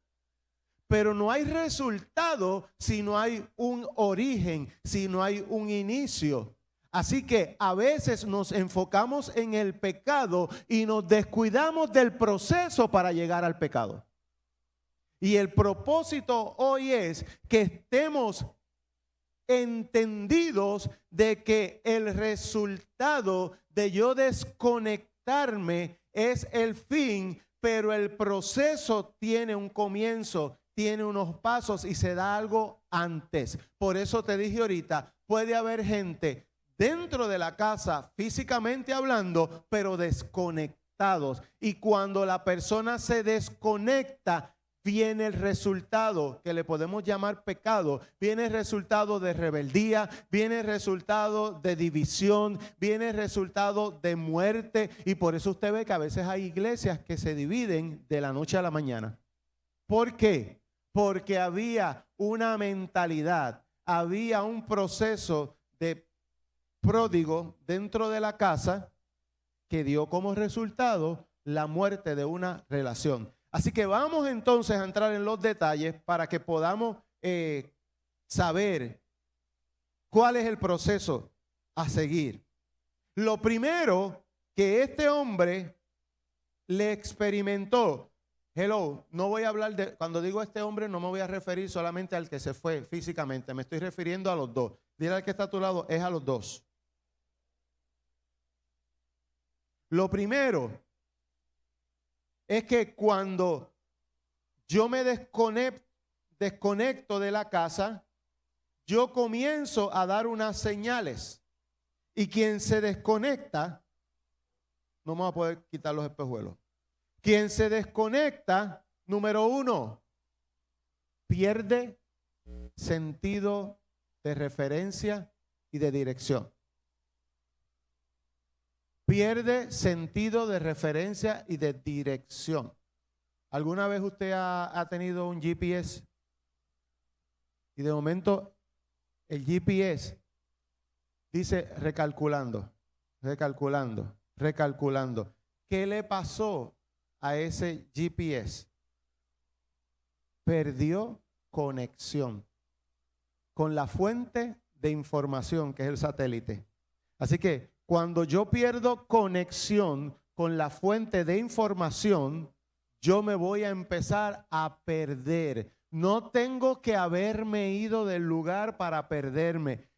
[SPEAKER 2] Pero no hay resultado si no hay un origen, si no hay un inicio. Así que a veces nos enfocamos en el pecado y nos descuidamos del proceso para llegar al pecado. Y el propósito hoy es que estemos entendidos de que el resultado de yo desconectarme es el fin, pero el proceso tiene un comienzo, tiene unos pasos y se da algo antes. Por eso te dije ahorita, puede haber gente dentro de la casa, físicamente hablando, pero desconectados. Y cuando la persona se desconecta, viene el resultado que le podemos llamar pecado, viene el resultado de rebeldía, viene el resultado de división, viene el resultado de muerte. Y por eso usted ve que a veces hay iglesias que se dividen de la noche a la mañana. ¿Por qué? Porque había una mentalidad, había un proceso de pródigo dentro de la casa que dio como resultado la muerte de una relación. Así que vamos entonces a entrar en los detalles para que podamos saber cuál es el proceso a seguir. Lo primero que este hombre le experimentó, no voy a hablar de, cuando digo este hombre no me voy a referir solamente al que se fue físicamente, me estoy refiriendo a los dos. Dile al que está a tu lado, es a los dos. Lo primero es que cuando yo me desconecto de la casa, yo comienzo a dar unas señales. Y quien se desconecta, no vamos a poder quitar los espejuelos. Quien se desconecta, número uno, pierde sentido de referencia y de dirección. Pierde sentido de referencia y de dirección. ¿Alguna vez usted ha tenido un GPS? Y de momento el GPS dice recalculando, recalculando, recalculando. ¿Qué le pasó a ese GPS? Perdió conexión con la fuente de información que es el satélite. Así que cuando yo pierdo conexión con la fuente de información, yo me voy a empezar a perder. No tengo que haberme ido del lugar para perderme.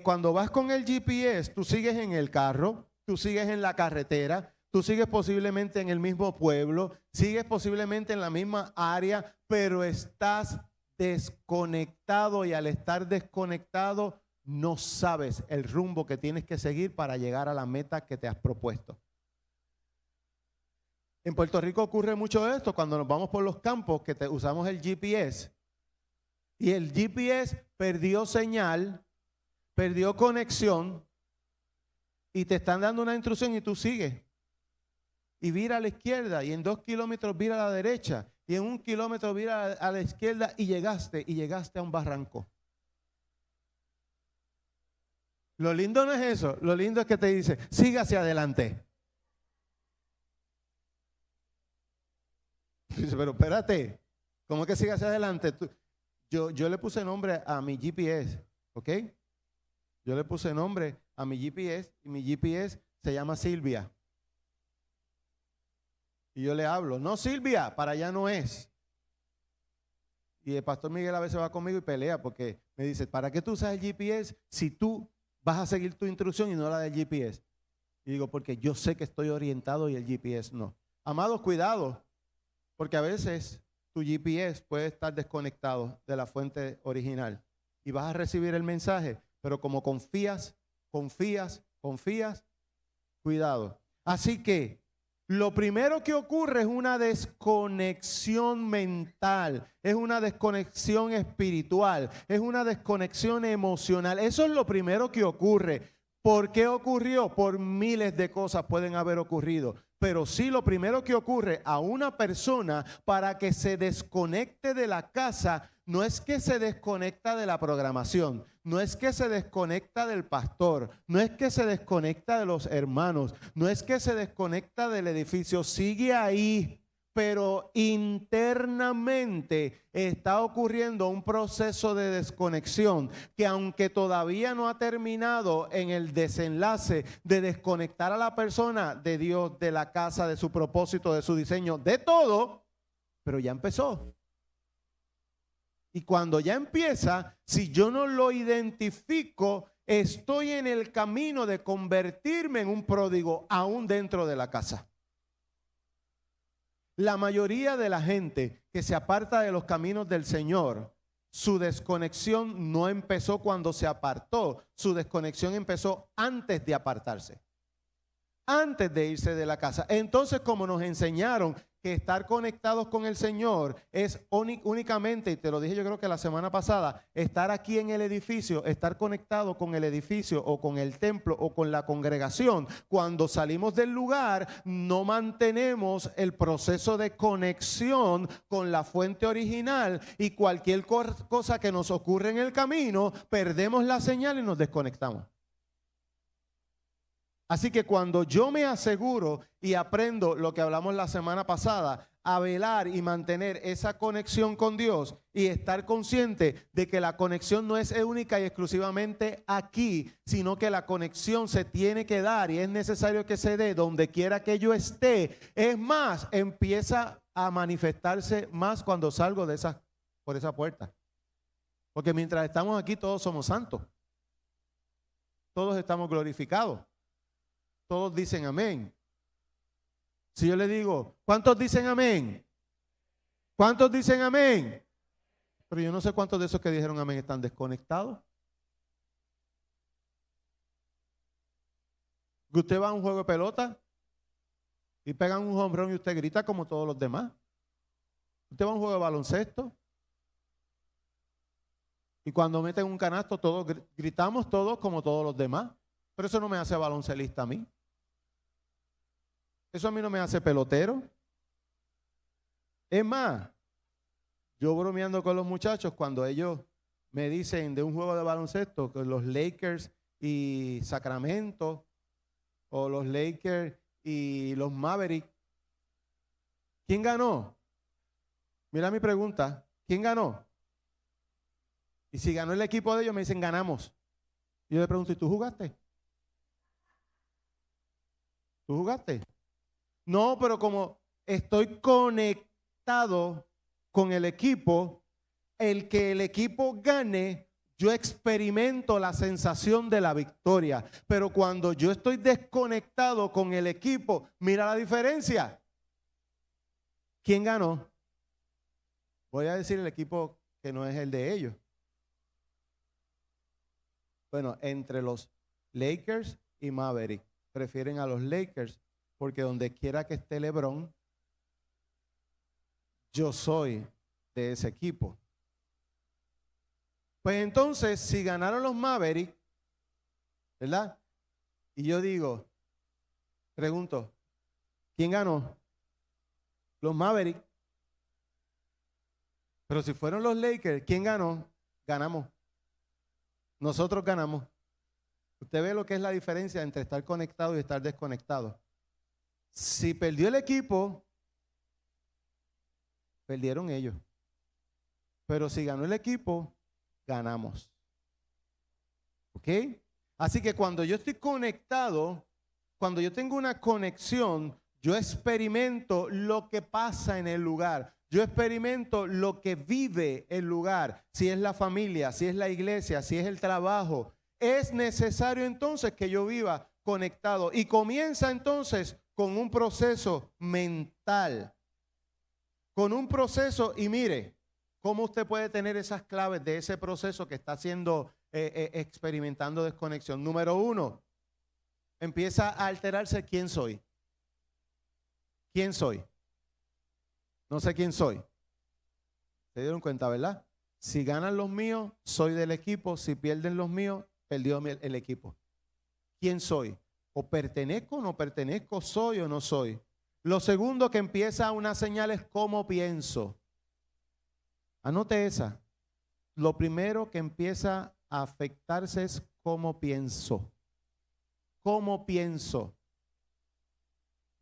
[SPEAKER 2] Cuando vas con el GPS, tú sigues en el carro, tú sigues en la carretera, tú sigues posiblemente en el mismo pueblo, sigues posiblemente en la misma área, pero estás desconectado y al estar desconectado no sabes el rumbo que tienes que seguir para llegar a la meta que te has propuesto. En Puerto Rico ocurre mucho esto cuando nos vamos por los campos que usamos el GPS y el GPS perdió señal, perdió conexión y te están dando una instrucción y tú sigues. Y vira a la izquierda y en 2 kilómetros vira a la derecha y en 1 kilómetro vira a la izquierda y llegaste a un barranco. Lo lindo no es eso, lo lindo es que te dice, siga hacia adelante. Dice, pero espérate, ¿cómo es que siga hacia adelante? Yo le puse nombre a mi GPS, ¿ok? Yo le puse nombre a mi GPS y mi GPS se llama Silvia. Y yo le hablo, no Silvia, para allá no es. Y el pastor Miguel a veces va conmigo y pelea porque me dice, ¿para qué tú usas el GPS si tú vas a seguir tu instrucción y no la del GPS? Y digo, porque yo sé que estoy orientado y el GPS no. Amados, cuidado, porque a veces tu GPS puede estar desconectado de la fuente original y vas a recibir el mensaje, pero como confías, cuidado. Así que lo primero que ocurre es una desconexión mental, es una desconexión espiritual, es una desconexión emocional. Eso es lo primero que ocurre. ¿Por qué ocurrió? Por miles de cosas pueden haber ocurrido. Pero sí, lo primero que ocurre a una persona para que se desconecte de la casa, no es que se desconecta de la programación, no es que se desconecta del pastor, no es que se desconecta de los hermanos, no es que se desconecta del edificio, sigue ahí, pero internamente está ocurriendo un proceso de desconexión que aunque todavía no ha terminado en el desenlace de desconectar a la persona de Dios, de la casa, de su propósito, de su diseño, de todo, pero ya empezó. Y cuando ya empieza, si yo no lo identifico, estoy en el camino de convertirme en un pródigo aún dentro de la casa. La mayoría de la gente que se aparta de los caminos del Señor, su desconexión no empezó cuando se apartó, su desconexión empezó antes de apartarse, antes de irse de la casa. Entonces, como nos enseñaron que estar conectados con el Señor es únicamente, y te lo dije yo creo que la semana pasada, estar aquí en el edificio, estar conectado con el edificio o con el templo o con la congregación. Cuando salimos del lugar, no mantenemos el proceso de conexión con la fuente original y cualquier cosa que nos ocurre en el camino, perdemos la señal y nos desconectamos. Así que cuando yo me aseguro y aprendo lo que hablamos la semana pasada, a velar y mantener esa conexión con Dios y estar consciente de que la conexión no es única y exclusivamente aquí, sino que la conexión se tiene que dar y es necesario que se dé donde quiera que yo esté. Es más, empieza a manifestarse más cuando salgo por esa puerta. Porque mientras estamos aquí todos somos santos. Todos estamos glorificados. Todos dicen amén. Si yo le digo, ¿cuántos dicen amén? ¿Cuántos dicen amén? Pero yo no sé cuántos de esos que dijeron amén están desconectados. Que usted va a un juego de pelota y pegan un home run y usted grita como todos los demás. Usted va a un juego de baloncesto y cuando meten un canasto todos gritamos todos como todos los demás. Pero eso no me hace baloncelista a mí. Eso a mí no me hace pelotero. Es más, yo bromeando con los muchachos cuando ellos me dicen de un juego de baloncesto que los Lakers y Sacramento o los Lakers y los Mavericks, ¿quién ganó? Mira mi pregunta, ¿quién ganó? Y si ganó el equipo de ellos me dicen ganamos. Y yo le pregunto, ¿y tú jugaste? ¿Tú jugaste? No, pero como estoy conectado con el equipo, el que el equipo gane, yo experimento la sensación de la victoria. Pero cuando yo estoy desconectado con el equipo, mira la diferencia. ¿Quién ganó? Voy a decir el equipo que no es el de ellos. Bueno, entre los Lakers y Maverick, prefieren a los Lakers porque donde quiera que esté LeBron, yo soy de ese equipo. Pues entonces, si ganaron los Maverick, ¿verdad? Y yo digo, pregunto, ¿quién ganó? Los Maverick. Pero si fueron los Lakers, ¿quién ganó? Ganamos. Nosotros ganamos. Usted ve lo que es la diferencia entre estar conectado y estar desconectado. Si perdió el equipo, perdieron ellos. Pero si ganó el equipo, ganamos. ¿Ok? Así que cuando yo estoy conectado, cuando yo tengo una conexión, yo experimento lo que pasa en el lugar. Yo experimento lo que vive el lugar. Si es la familia, si es la iglesia, si es el trabajo. Es necesario entonces que yo viva conectado. Y comienza entonces con un proceso mental. Con un proceso, y mire, cómo usted puede tener esas claves de ese proceso que está haciendo, experimentando desconexión. Número 1, empieza a alterarse quién soy. ¿Quién soy? No sé quién soy. ¿Se dieron cuenta, verdad? Si ganan los míos, soy del equipo. Si pierden los míos, perdió el equipo. ¿Quién soy? ¿O pertenezco o no pertenezco? ¿Soy o no soy? Lo segundo que empieza una señal es cómo pienso. Anote esa. Lo primero que empieza a afectarse es cómo pienso. ¿Cómo pienso?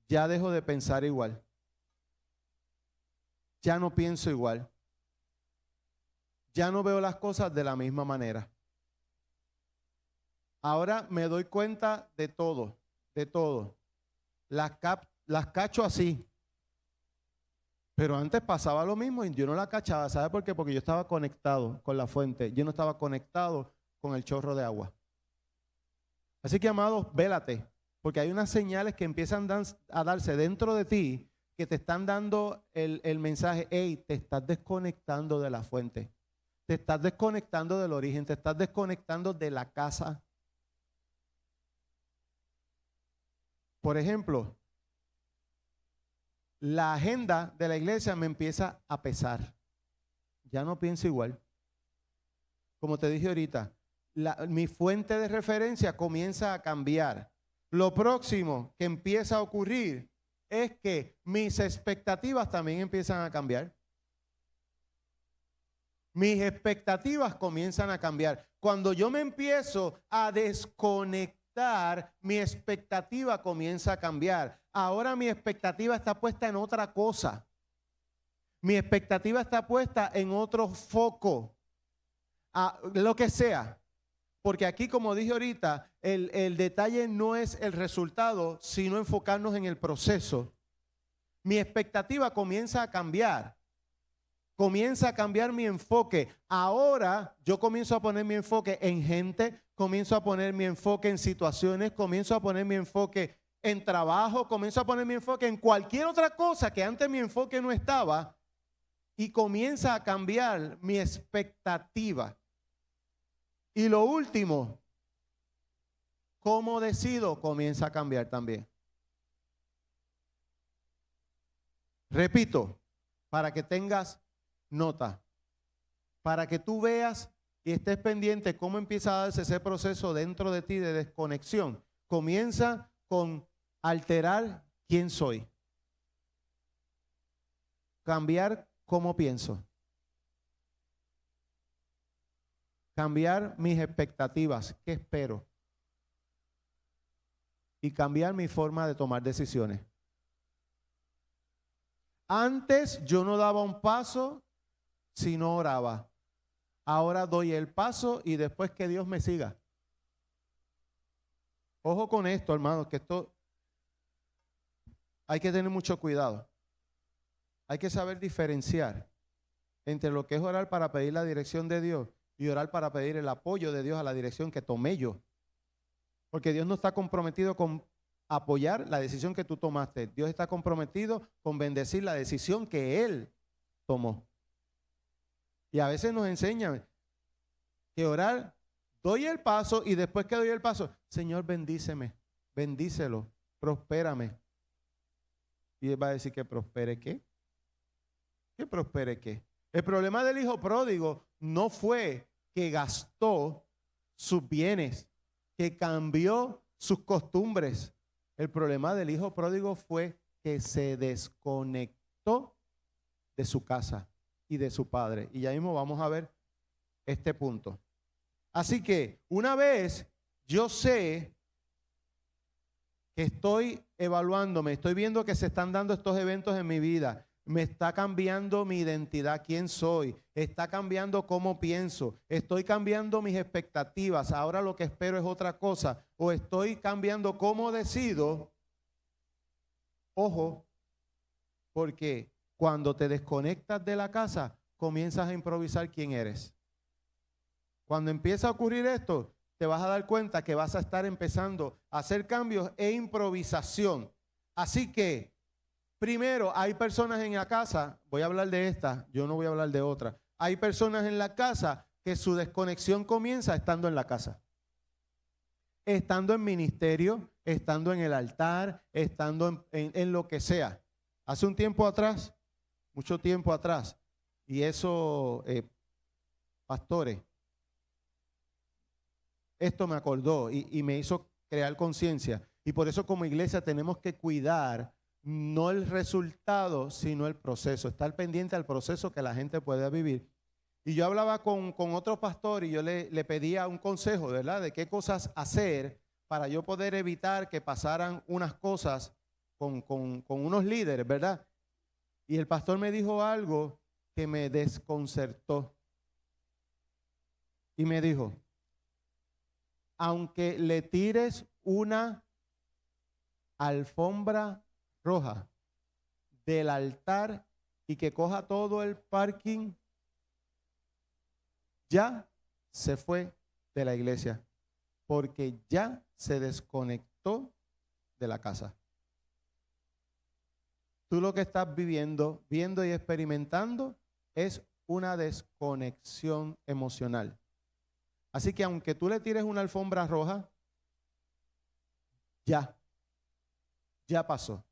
[SPEAKER 2] Ya dejo de pensar igual. Ya no pienso igual. Ya no veo las cosas de la misma manera. Ahora me doy cuenta de todo, de todo. Las cacho así. Pero antes pasaba lo mismo y yo no la cachaba. ¿Sabe por qué? Porque yo estaba conectado con la fuente. Yo no estaba conectado con el chorro de agua. Así que, amados, vélate. Porque hay unas señales que empiezan a darse dentro de ti que te están dando el mensaje. Hey, te estás desconectando de la fuente. Te estás desconectando del origen. Te estás desconectando de la casa. Por ejemplo, la agenda de la iglesia me empieza a pesar. Ya no pienso igual. Como te dije ahorita, mi fuente de referencia comienza a cambiar. Lo próximo que empieza a ocurrir es que mis expectativas también empiezan a cambiar. Mis expectativas comienzan a cambiar. Cuando yo me empiezo a desconectar, mi expectativa comienza a cambiar. Ahora mi expectativa está puesta en otra cosa. Mi expectativa está puesta en otro foco. Lo que sea. Porque aquí, como dije ahorita, el detalle no es el resultado, sino enfocarnos en el proceso. Mi expectativa comienza a cambiar. Comienza a cambiar mi enfoque. Ahora yo comienzo a poner mi enfoque en gente, comienzo a poner mi enfoque en situaciones, comienzo a poner mi enfoque en trabajo, comienzo a poner mi enfoque en cualquier otra cosa que antes mi enfoque no estaba y comienza a cambiar mi expectativa. Y lo último, cómo decido comienza a cambiar también. Repito, para que tengas nota, para que tú veas y estés pendiente cómo empieza a darse ese proceso dentro de ti de desconexión. Comienza con alterar quién soy. Cambiar cómo pienso. Cambiar mis expectativas, qué espero. Y cambiar mi forma de tomar decisiones. Antes yo no daba un paso si no oraba. Ahora doy el paso y después que Dios me siga. Ojo con esto, hermanos, que esto hay que tener mucho cuidado. Hay que saber diferenciar entre lo que es orar para pedir la dirección de Dios y orar para pedir el apoyo de Dios a la dirección que tomé yo. Porque Dios no está comprometido con apoyar la decisión que tú tomaste. Dios está comprometido con bendecir la decisión que Él tomó. Y a veces nos enseñan que orar, doy el paso y después que doy el paso, Señor, bendíceme, bendícelo, prospérame. Y Él va a decir que prospere ¿qué? ¿Que prospere qué? El problema del hijo pródigo no fue que gastó sus bienes, que cambió sus costumbres. El problema del hijo pródigo fue que se desconectó de su casa y de su padre. Y ya mismo vamos a ver este punto. Así que una vez yo sé que estoy evaluándome, estoy viendo que se están dando estos eventos en mi vida, me está cambiando mi identidad, quién soy, está cambiando cómo pienso, estoy cambiando mis expectativas, ahora lo que espero es otra cosa, o estoy cambiando cómo decido. Ojo, porque cuando te desconectas de la casa, comienzas a improvisar quién eres. Cuando empieza a ocurrir esto, te vas a dar cuenta que vas a estar empezando a hacer cambios e improvisación. Así que, primero, hay personas en la casa, voy a hablar de esta, yo no voy a hablar de otra. Hay personas en la casa que su desconexión comienza estando en la casa. Estando en ministerio, estando en el altar, estando en lo que sea. Hace un tiempo atrás, mucho tiempo atrás, y eso, pastores, esto me acordó y me hizo crear conciencia. Y por eso como iglesia tenemos que cuidar no el resultado, sino el proceso. Estar pendiente al proceso que la gente pueda vivir. Y yo hablaba con otro pastor y yo le pedía un consejo, ¿verdad? De qué cosas hacer para yo poder evitar que pasaran unas cosas con unos líderes, ¿verdad? Y el pastor me dijo algo que me desconcertó. Y me dijo, aunque le tires una alfombra roja del altar y que coja todo el parking, ya se fue de la iglesia, porque ya se desconectó de la casa. Tú lo que estás viviendo, viendo y experimentando es una desconexión emocional. Así que aunque tú le tires una alfombra roja, ya pasó.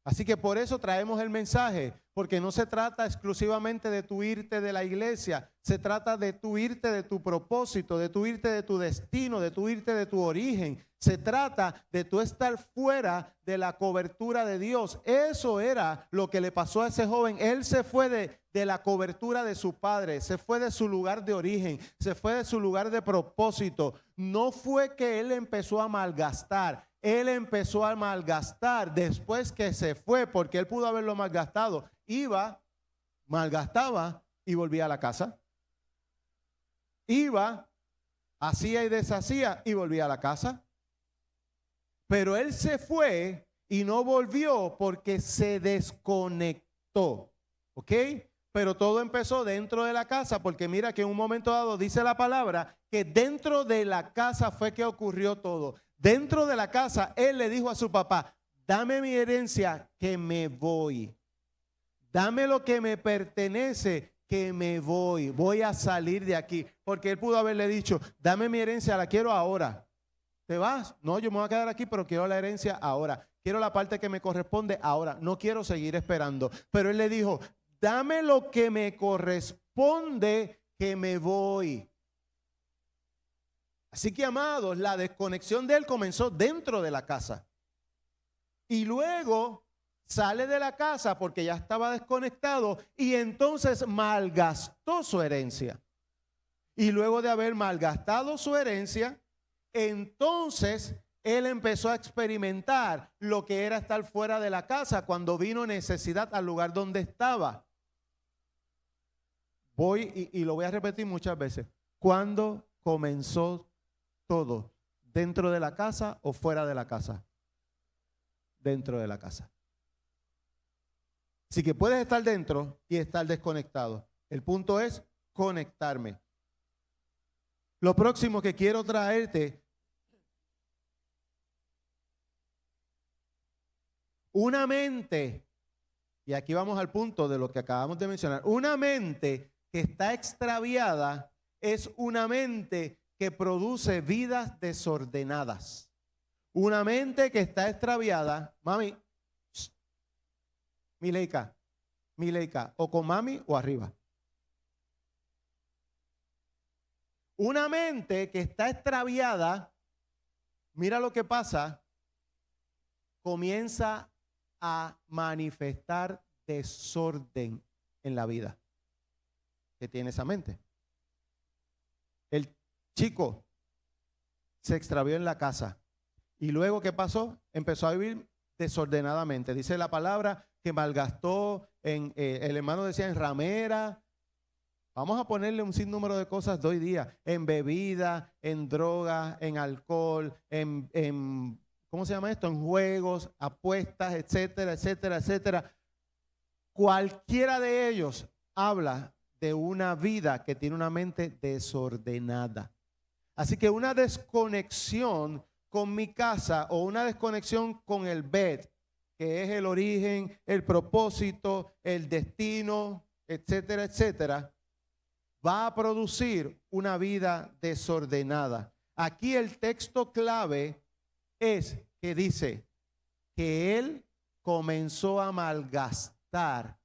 [SPEAKER 2] Así que por eso traemos el mensaje, porque no se trata exclusivamente de tu irte de la iglesia, se trata de tu irte de tu propósito, de tu irte de tu destino, de tu irte de tu origen. Se trata de tú estar fuera de la cobertura de Dios. Eso era lo que le pasó a ese joven. Él se fue de la cobertura de su padre, se fue de su lugar de origen, se fue de su lugar de propósito. No fue que él empezó a malgastar. Él empezó a malgastar después que se fue, porque él pudo haberlo malgastado. Iba, malgastaba y volvía a la casa. Iba, hacía y deshacía y volvía a la casa. Pero él se fue y no volvió porque se desconectó. ¿Ok? Pero todo empezó dentro de la casa, porque mira que en un momento dado dice la palabra que dentro de la casa fue que ocurrió todo. Dentro de la casa, él le dijo a su papá, dame mi herencia que me voy. Dame lo que me pertenece que me voy. Voy a salir de aquí. Porque él pudo haberle dicho, dame mi herencia, la quiero ahora. ¿Te vas? No, yo me voy a quedar aquí, pero quiero la herencia ahora. Quiero la parte que me corresponde ahora. No quiero seguir esperando. Pero él le dijo, dame lo que me corresponde que me voy. Así que, amados, la desconexión de él comenzó dentro de la casa. Y luego sale de la casa porque ya estaba desconectado y entonces malgastó su herencia. Y luego de haber malgastado su herencia, entonces él empezó a experimentar lo que era estar fuera de la casa cuando vino necesidad al lugar donde estaba. Voy y lo voy a repetir muchas veces. ¿Cuándo comenzó todo? ¿Dentro de la casa o fuera de la casa? Dentro de la casa. Así que puedes estar dentro y estar desconectado. El punto es conectarme. Lo próximo que quiero traerte, una mente, y aquí vamos al punto de lo que acabamos de mencionar, una mente que está extraviada es una mente que produce vidas desordenadas. Una mente que está extraviada, mami, Mileika, o con mami o arriba. Una mente que está extraviada, mira lo que pasa, comienza a manifestar desorden en la vida que tiene esa mente. El chico se extravió en la casa y luego ¿qué pasó? Empezó a vivir desordenadamente. Dice la palabra que malgastó en, el hermano decía, en ramera. Vamos a ponerle un sinnúmero de cosas de hoy día, en bebida, en droga, en alcohol, en ¿cómo se llama esto? En juegos, apuestas, etcétera, etcétera, etcétera. Cualquiera de ellos habla de una vida que tiene una mente desordenada. Así que una desconexión con mi casa o una desconexión con el Bet, que es el origen, el propósito, el destino, etcétera, etcétera, va a producir una vida desordenada. Aquí el texto clave es que dice que él comenzó a malgastar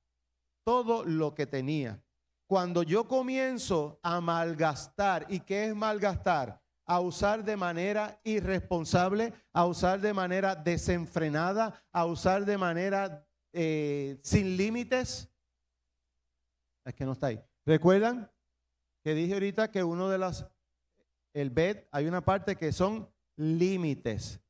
[SPEAKER 2] todo lo que tenía. Cuando yo comienzo a malgastar, ¿y qué es malgastar? A usar de manera irresponsable, a usar de manera desenfrenada, a usar de manera sin límites. Es que no está ahí. ¿Recuerdan que dije ahorita que uno de el BED, hay una parte que son límites?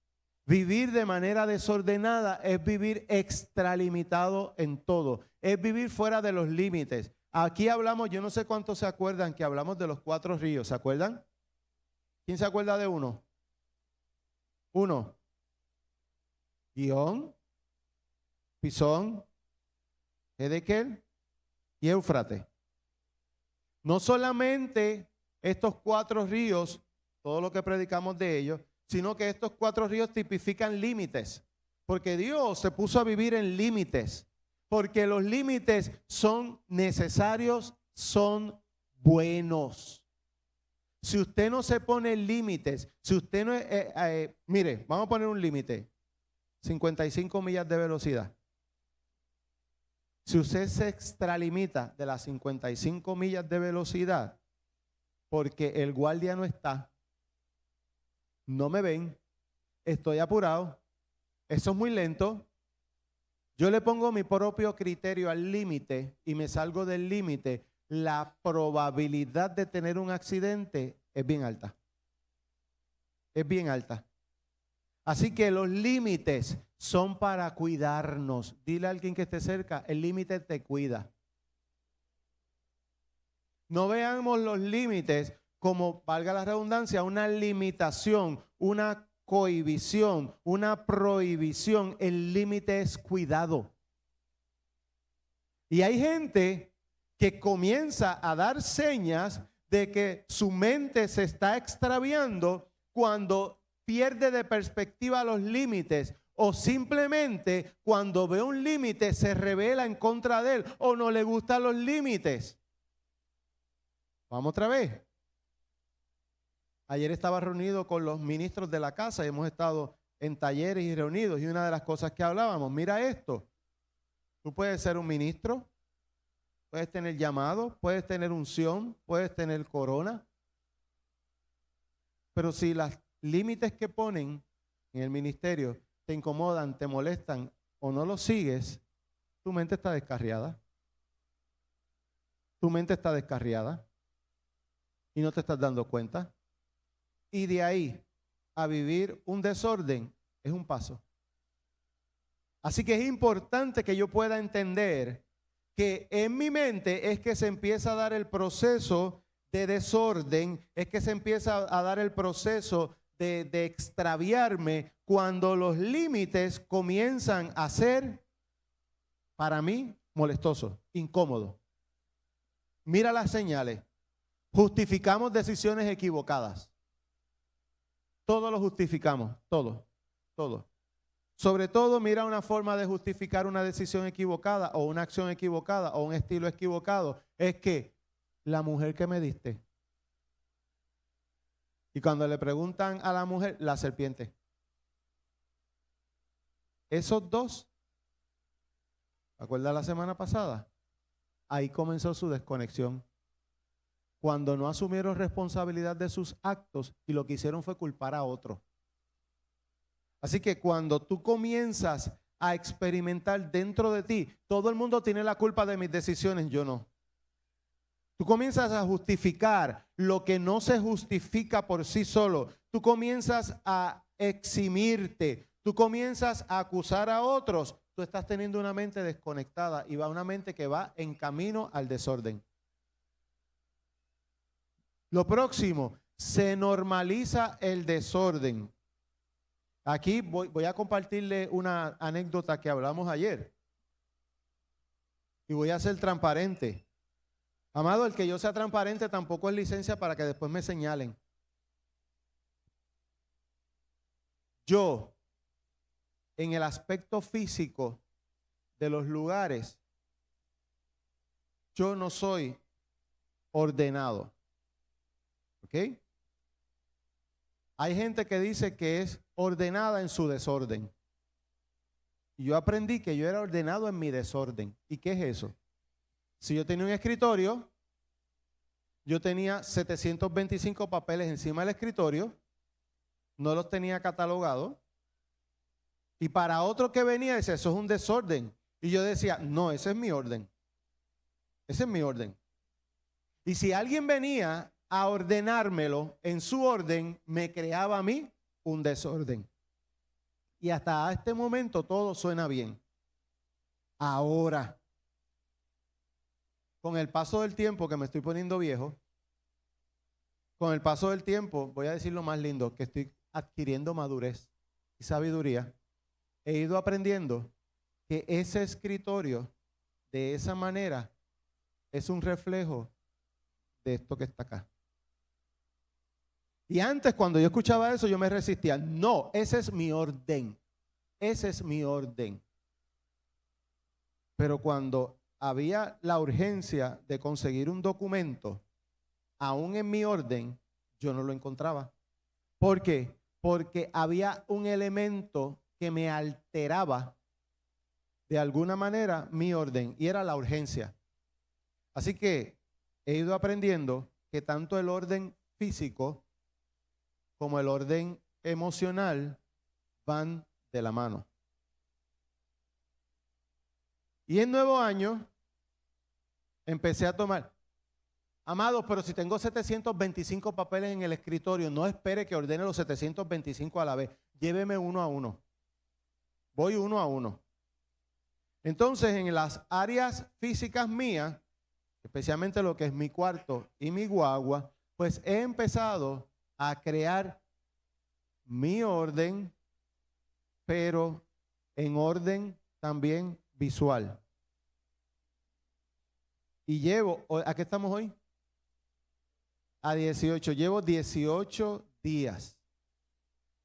[SPEAKER 2] Vivir de manera desordenada es vivir extralimitado en todo, es vivir fuera de los límites. Aquí hablamos, yo no sé cuántos se acuerdan que hablamos de los 4 ríos, ¿se acuerdan? ¿Quién se acuerda de uno? Uno. Gihón, Pisón, Edequel y Éufrates. No solamente estos 4 ríos, todo lo que predicamos de ellos, sino que estos 4 ríos tipifican límites, porque Dios se puso a vivir en límites, porque los límites son necesarios, son buenos. Si usted no se pone límites, si usted no mire, vamos a poner un límite, 55 millas de velocidad. Si usted se extralimita de las 55 millas de velocidad, porque el guardia no está, no me ven, estoy apurado, eso es muy lento, yo le pongo mi propio criterio al límite y me salgo del límite, la probabilidad de tener un accidente es bien alta. Es bien alta. Así que los límites son para cuidarnos. Dile a alguien que esté cerca, el límite te cuida. No veamos los límites como, valga la redundancia, una limitación, una cohibición, una prohibición. El límite es cuidado. Y hay gente que comienza a dar señas de que su mente se está extraviando cuando pierde de perspectiva los límites, o simplemente cuando ve un límite se rebela en contra de él o no le gustan los límites. Vamos otra vez. Ayer estaba reunido con los ministros de la casa y hemos estado en talleres y reunidos, y una de las cosas que hablábamos, mira esto, tú puedes ser un ministro, puedes tener llamado, puedes tener unción, puedes tener corona, pero si los límites que ponen en el ministerio te incomodan, te molestan o no los sigues, tu mente está descarriada. Tu mente está descarriada y no te estás dando cuenta. Y de ahí a vivir un desorden es un paso. Así que es importante que yo pueda entender que en mi mente es que se empieza a dar el proceso de desorden, es que se empieza a dar el proceso de extraviarme cuando los límites comienzan a ser, para mí, molestosos, incómodos. Mira las señales. Justificamos decisiones equivocadas. Todo lo justificamos, todo. Sobre todo, mira una forma de justificar una decisión equivocada o una acción equivocada o un estilo equivocado. Es que la mujer que me diste. Y cuando le preguntan a la mujer, la serpiente. Esos dos, ¿acuerdas la semana pasada? Ahí comenzó su desconexión. Cuando no asumieron responsabilidad de sus actos y lo que hicieron fue culpar a otro. Así que cuando tú comienzas a experimentar dentro de ti, todo el mundo tiene la culpa de mis decisiones, yo no. Tú comienzas a justificar lo que no se justifica por sí solo. Tú comienzas a eximirte. Tú comienzas a acusar a otros. Tú estás teniendo una mente desconectada y va una mente que va en camino al desorden. Lo próximo, se normaliza el desorden. Aquí voy a compartirle una anécdota que hablamos ayer. Y voy a ser transparente. Amado, el que yo sea transparente tampoco es licencia para que después me señalen. Yo, en el aspecto físico de los lugares, yo no soy ordenado. ¿Ok? Hay gente que dice que es ordenada en su desorden. Y yo aprendí que yo era ordenado en mi desorden. ¿Y qué es eso? Si yo tenía un escritorio, yo tenía 725 papeles encima del escritorio, no los tenía catalogados. Y para otro que venía, dice, eso es un desorden. Y yo decía, no, ese es mi orden. Ese es mi orden. Y si alguien venía a ordenármelo en su orden, me creaba a mí un desorden. Y hasta este momento todo suena bien. Ahora, con el paso del tiempo, que me estoy poniendo viejo, con el paso del tiempo, voy a decir lo más lindo, que estoy adquiriendo madurez y sabiduría, he ido aprendiendo que ese escritorio, de esa manera, es un reflejo de esto que está acá. Y antes, cuando yo escuchaba eso, yo me resistía. No, ese es mi orden. Ese es mi orden. Pero cuando había la urgencia de conseguir un documento, aún en mi orden, yo no lo encontraba. ¿Por qué? Porque había un elemento que me alteraba de alguna manera mi orden, y era la urgencia. Así que he ido aprendiendo que tanto el orden físico como el orden emocional van de la mano. Y en nuevo año empecé a tomar, amados, pero si tengo 725 papeles en el escritorio, no espere que ordene los 725 a la vez. Lléveme uno a uno. Voy uno a uno. Entonces, en las áreas físicas mías, especialmente lo que es mi cuarto y mi guagua, pues he empezado a crear mi orden, pero en orden también visual. Y llevo, ¿a qué estamos hoy? A 18. Llevo 18 días.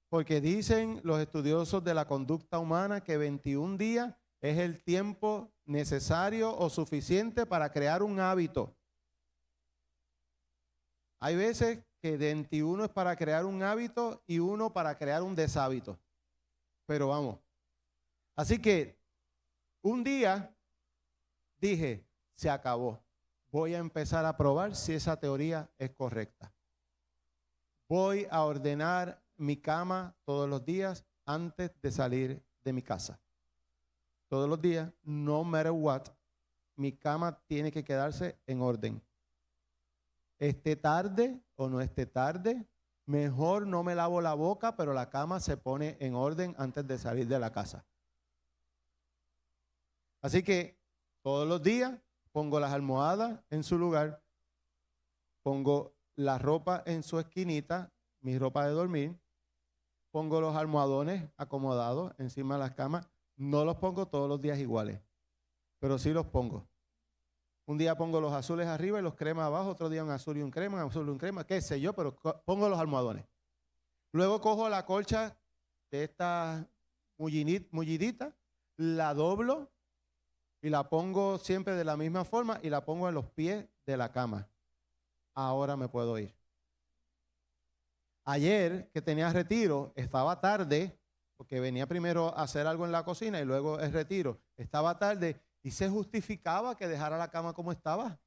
[SPEAKER 2] Porque dicen los estudiosos de la conducta humana que 21 días es el tiempo necesario o suficiente para crear un hábito. Hay veces que 21 es para crear un hábito y 1 para crear un deshábito. Pero vamos. Así que un día dije, se acabó. Voy a empezar a probar si esa teoría es correcta. Voy a ordenar mi cama todos los días antes de salir de mi casa. Todos los días, no matter what, mi cama tiene que quedarse en orden. Esté tarde o no esté tarde, mejor no me lavo la boca, pero la cama se pone en orden antes de salir de la casa. Así que todos los días pongo las almohadas en su lugar, pongo la ropa en su esquinita, mi ropa de dormir, pongo los almohadones acomodados encima de las camas. No los pongo todos los días iguales, pero sí los pongo. Un día pongo los azules arriba y los cremas abajo, otro día un azul y un crema, qué sé yo, pero pongo los almohadones. Luego cojo la colcha de esta mullidita, la doblo y la pongo siempre de la misma forma y la pongo en los pies de la cama. Ahora me puedo ir. Ayer que tenía retiro, estaba tarde, porque venía primero a hacer algo en la cocina y luego el retiro. Estaba tarde y se justificaba que dejara la cama como estaba.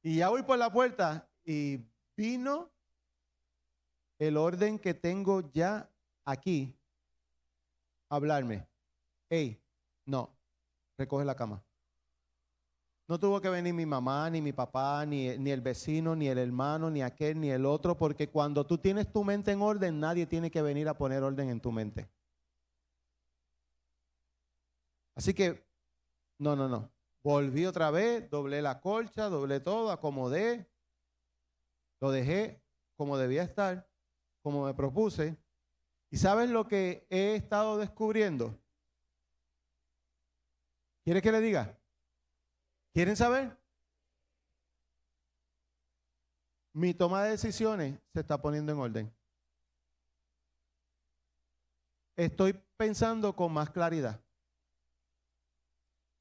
[SPEAKER 2] Y ya voy por la puerta y vino el orden que tengo ya aquí a hablarme. Hey, no, recoge la cama. No tuvo que venir mi mamá, ni mi papá, ni el vecino, ni el hermano, ni aquel, ni el otro, porque cuando tú tienes tu mente en orden, nadie tiene que venir a poner orden en tu mente. Así que, no. Volví otra vez, doblé la colcha, doblé todo, acomodé, lo dejé como debía estar, como me propuse. ¿Y sabes lo que he estado descubriendo? ¿Quiere que le diga? ¿Quieren saber? Mi toma de decisiones se está poniendo en orden. Estoy pensando con más claridad.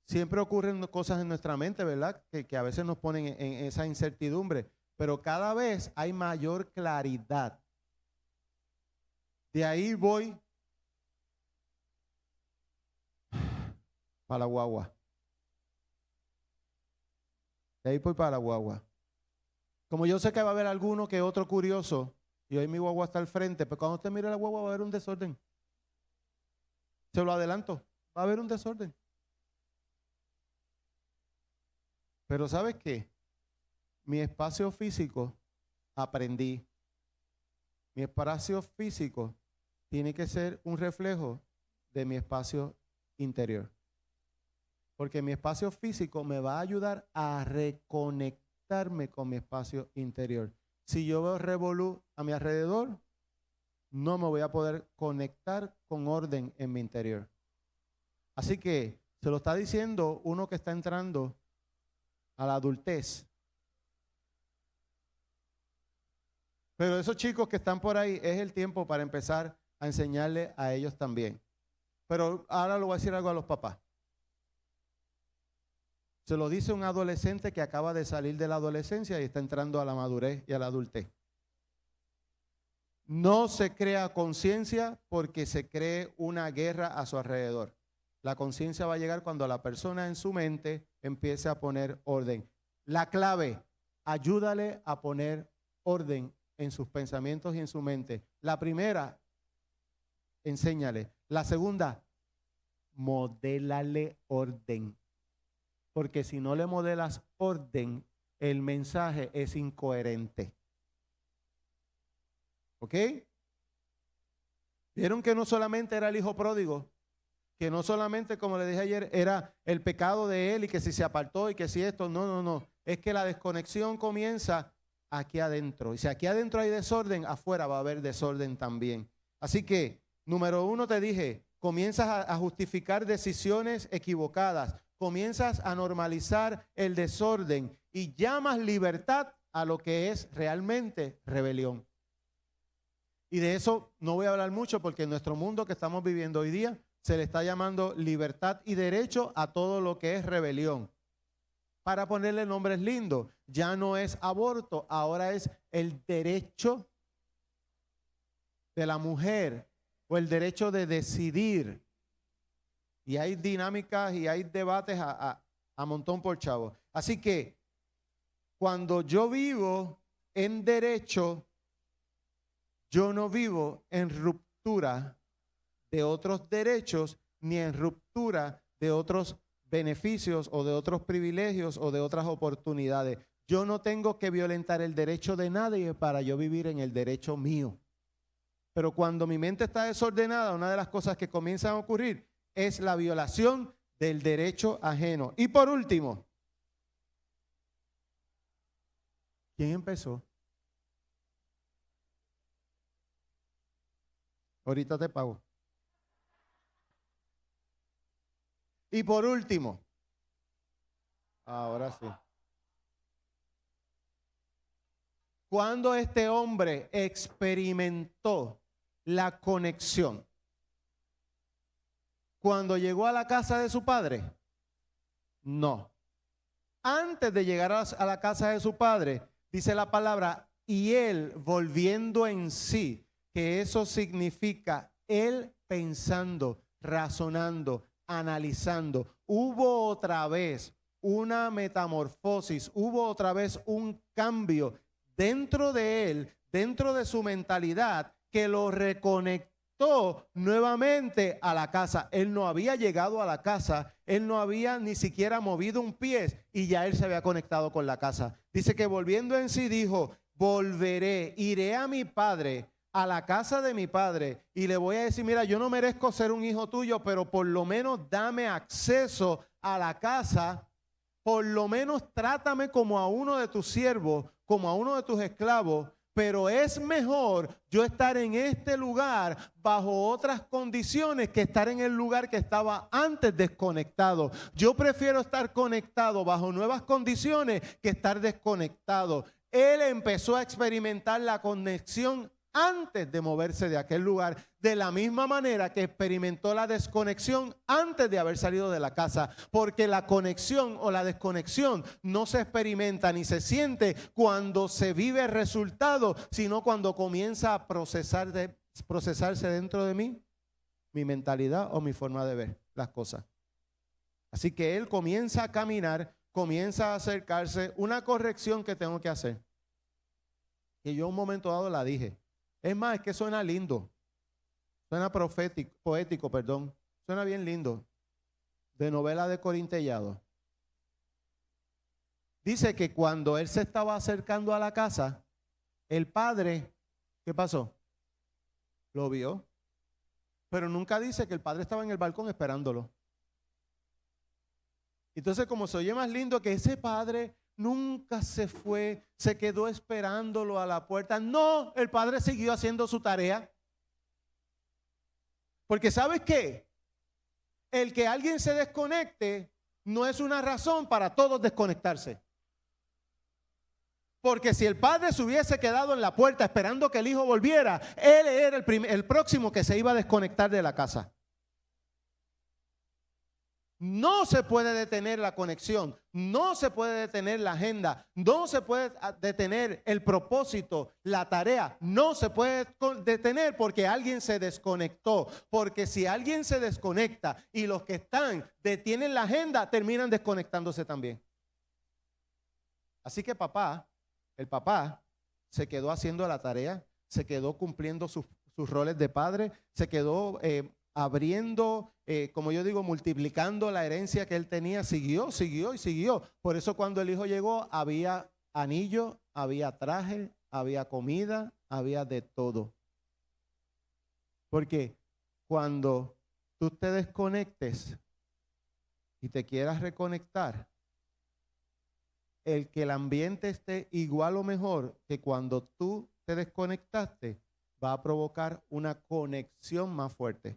[SPEAKER 2] Siempre ocurren cosas en nuestra mente, ¿verdad? Que a veces nos ponen en esa incertidumbre, pero cada vez hay mayor claridad. De ahí voy para la guagua. De ahí voy para la guagua. Como yo sé que va a haber alguno que otro curioso, y hoy mi guagua está al frente, pero cuando usted mire la guagua va a haber un desorden. Se lo adelanto, va a haber un desorden. Pero ¿sabes qué? Mi espacio físico, aprendí. Mi espacio físico tiene que ser un reflejo de mi espacio interior. Porque mi espacio físico me va a ayudar a reconectarme con mi espacio interior. Si yo veo revolú a mi alrededor, no me voy a poder conectar con orden en mi interior. Así que se lo está diciendo uno que está entrando a la adultez. Pero esos chicos que están por ahí, es el tiempo para empezar a enseñarle a ellos también. Pero ahora le voy a decir algo a los papás. Se lo dice un adolescente que acaba de salir de la adolescencia y está entrando a la madurez y a la adultez. No se crea conciencia porque se cree una guerra a su alrededor. La conciencia va a llegar cuando la persona en su mente empiece a poner orden. La clave, ayúdale a poner orden en sus pensamientos y en su mente. La primera, enséñale. La segunda, modélale orden. Porque si no le modelas orden, el mensaje es incoherente. ¿Ok? Vieron que no solamente era el hijo pródigo, que no solamente, como le dije ayer, era el pecado de él y que si se apartó y que si esto, no. Es que la desconexión comienza aquí adentro. Y si aquí adentro hay desorden, afuera va a haber desorden también. Así que, número uno, te dije, comienzas a justificar decisiones equivocadas. Comienzas a normalizar el desorden y llamas libertad a lo que es realmente rebelión. Y de eso no voy a hablar mucho porque en nuestro mundo que estamos viviendo hoy día se le está llamando libertad y derecho a todo lo que es rebelión. Para ponerle nombres lindos, ya no es aborto, ahora es el derecho de la mujer o el derecho de decidir. Y hay dinámicas y hay debates a montón por chavo. Así que cuando yo vivo en derecho, yo no vivo en ruptura de otros derechos ni en ruptura de otros beneficios o de otros privilegios o de otras oportunidades. Yo no tengo que violentar el derecho de nadie para yo vivir en el derecho mío. Pero cuando mi mente está desordenada, una de las cosas que comienzan a ocurrir es la violación del derecho ajeno. Y por último, ¿quién empezó? Ahorita te pago. Y por último, Ahora sí. Cuando este hombre experimentó la conexión, cuando llegó a la casa de su padre, no. Antes de llegar a la casa de su padre, dice la palabra, y él volviendo en sí, que eso significa él pensando, razonando, analizando. Hubo otra vez una metamorfosis, hubo otra vez un cambio dentro de él, dentro de su mentalidad, que lo reconectó nuevamente a la casa. Él no había llegado a la casa, él no había ni siquiera movido un pie y ya él se había conectado con la casa. Dice que volviendo en sí dijo, volveré, iré a mi padre, a la casa de mi padre, y le voy a decir, mira, yo no merezco ser un hijo tuyo, pero por lo menos dame acceso a la casa, por lo menos trátame como a uno de tus siervos, como a uno de tus esclavos, pero es mejor yo estar en este lugar bajo otras condiciones que estar en el lugar que estaba antes desconectado. Yo prefiero estar conectado bajo nuevas condiciones que estar desconectado. Él empezó a experimentar la conexión antes de moverse de aquel lugar, de la misma manera que experimentó la desconexión antes de haber salido de la casa, porque la conexión o la desconexión no se experimenta ni se siente cuando se vive el resultado, sino cuando comienza a procesarse dentro de mí, mi mentalidad o mi forma de ver las cosas. Así que él comienza a caminar, comienza a acercarse, una corrección que tengo que hacer, que yo un momento dado la dije. Es más, es que suena lindo, suena poético, suena bien lindo, de novela de Corintellado. Dice que cuando él se estaba acercando a la casa, el padre, ¿qué pasó? Lo vio, pero nunca dice que el padre estaba en el balcón esperándolo. Entonces, como se oye más lindo que ese padre nunca se fue, se quedó esperándolo a la puerta. No, el padre siguió haciendo su tarea. Porque ¿sabes qué? El que alguien se desconecte no es una razón para todos desconectarse. Porque si el padre se hubiese quedado en la puerta esperando que el hijo volviera, él era el próximo que se iba a desconectar de la casa. No se puede detener la conexión, no se puede detener la agenda, no se puede detener el propósito, la tarea, no se puede detener porque alguien se desconectó. Porque si alguien se desconecta y los que detienen la agenda, terminan desconectándose también. Así que el papá se quedó haciendo la tarea, se quedó cumpliendo sus roles de padre, se quedó abriendo, como yo digo, multiplicando la herencia que él tenía, siguió. Por eso cuando el hijo llegó había anillo, había traje, había comida, había de todo. Porque cuando tú te desconectes y te quieras reconectar, el que el ambiente esté igual o mejor que cuando tú te desconectaste va a provocar una conexión más fuerte.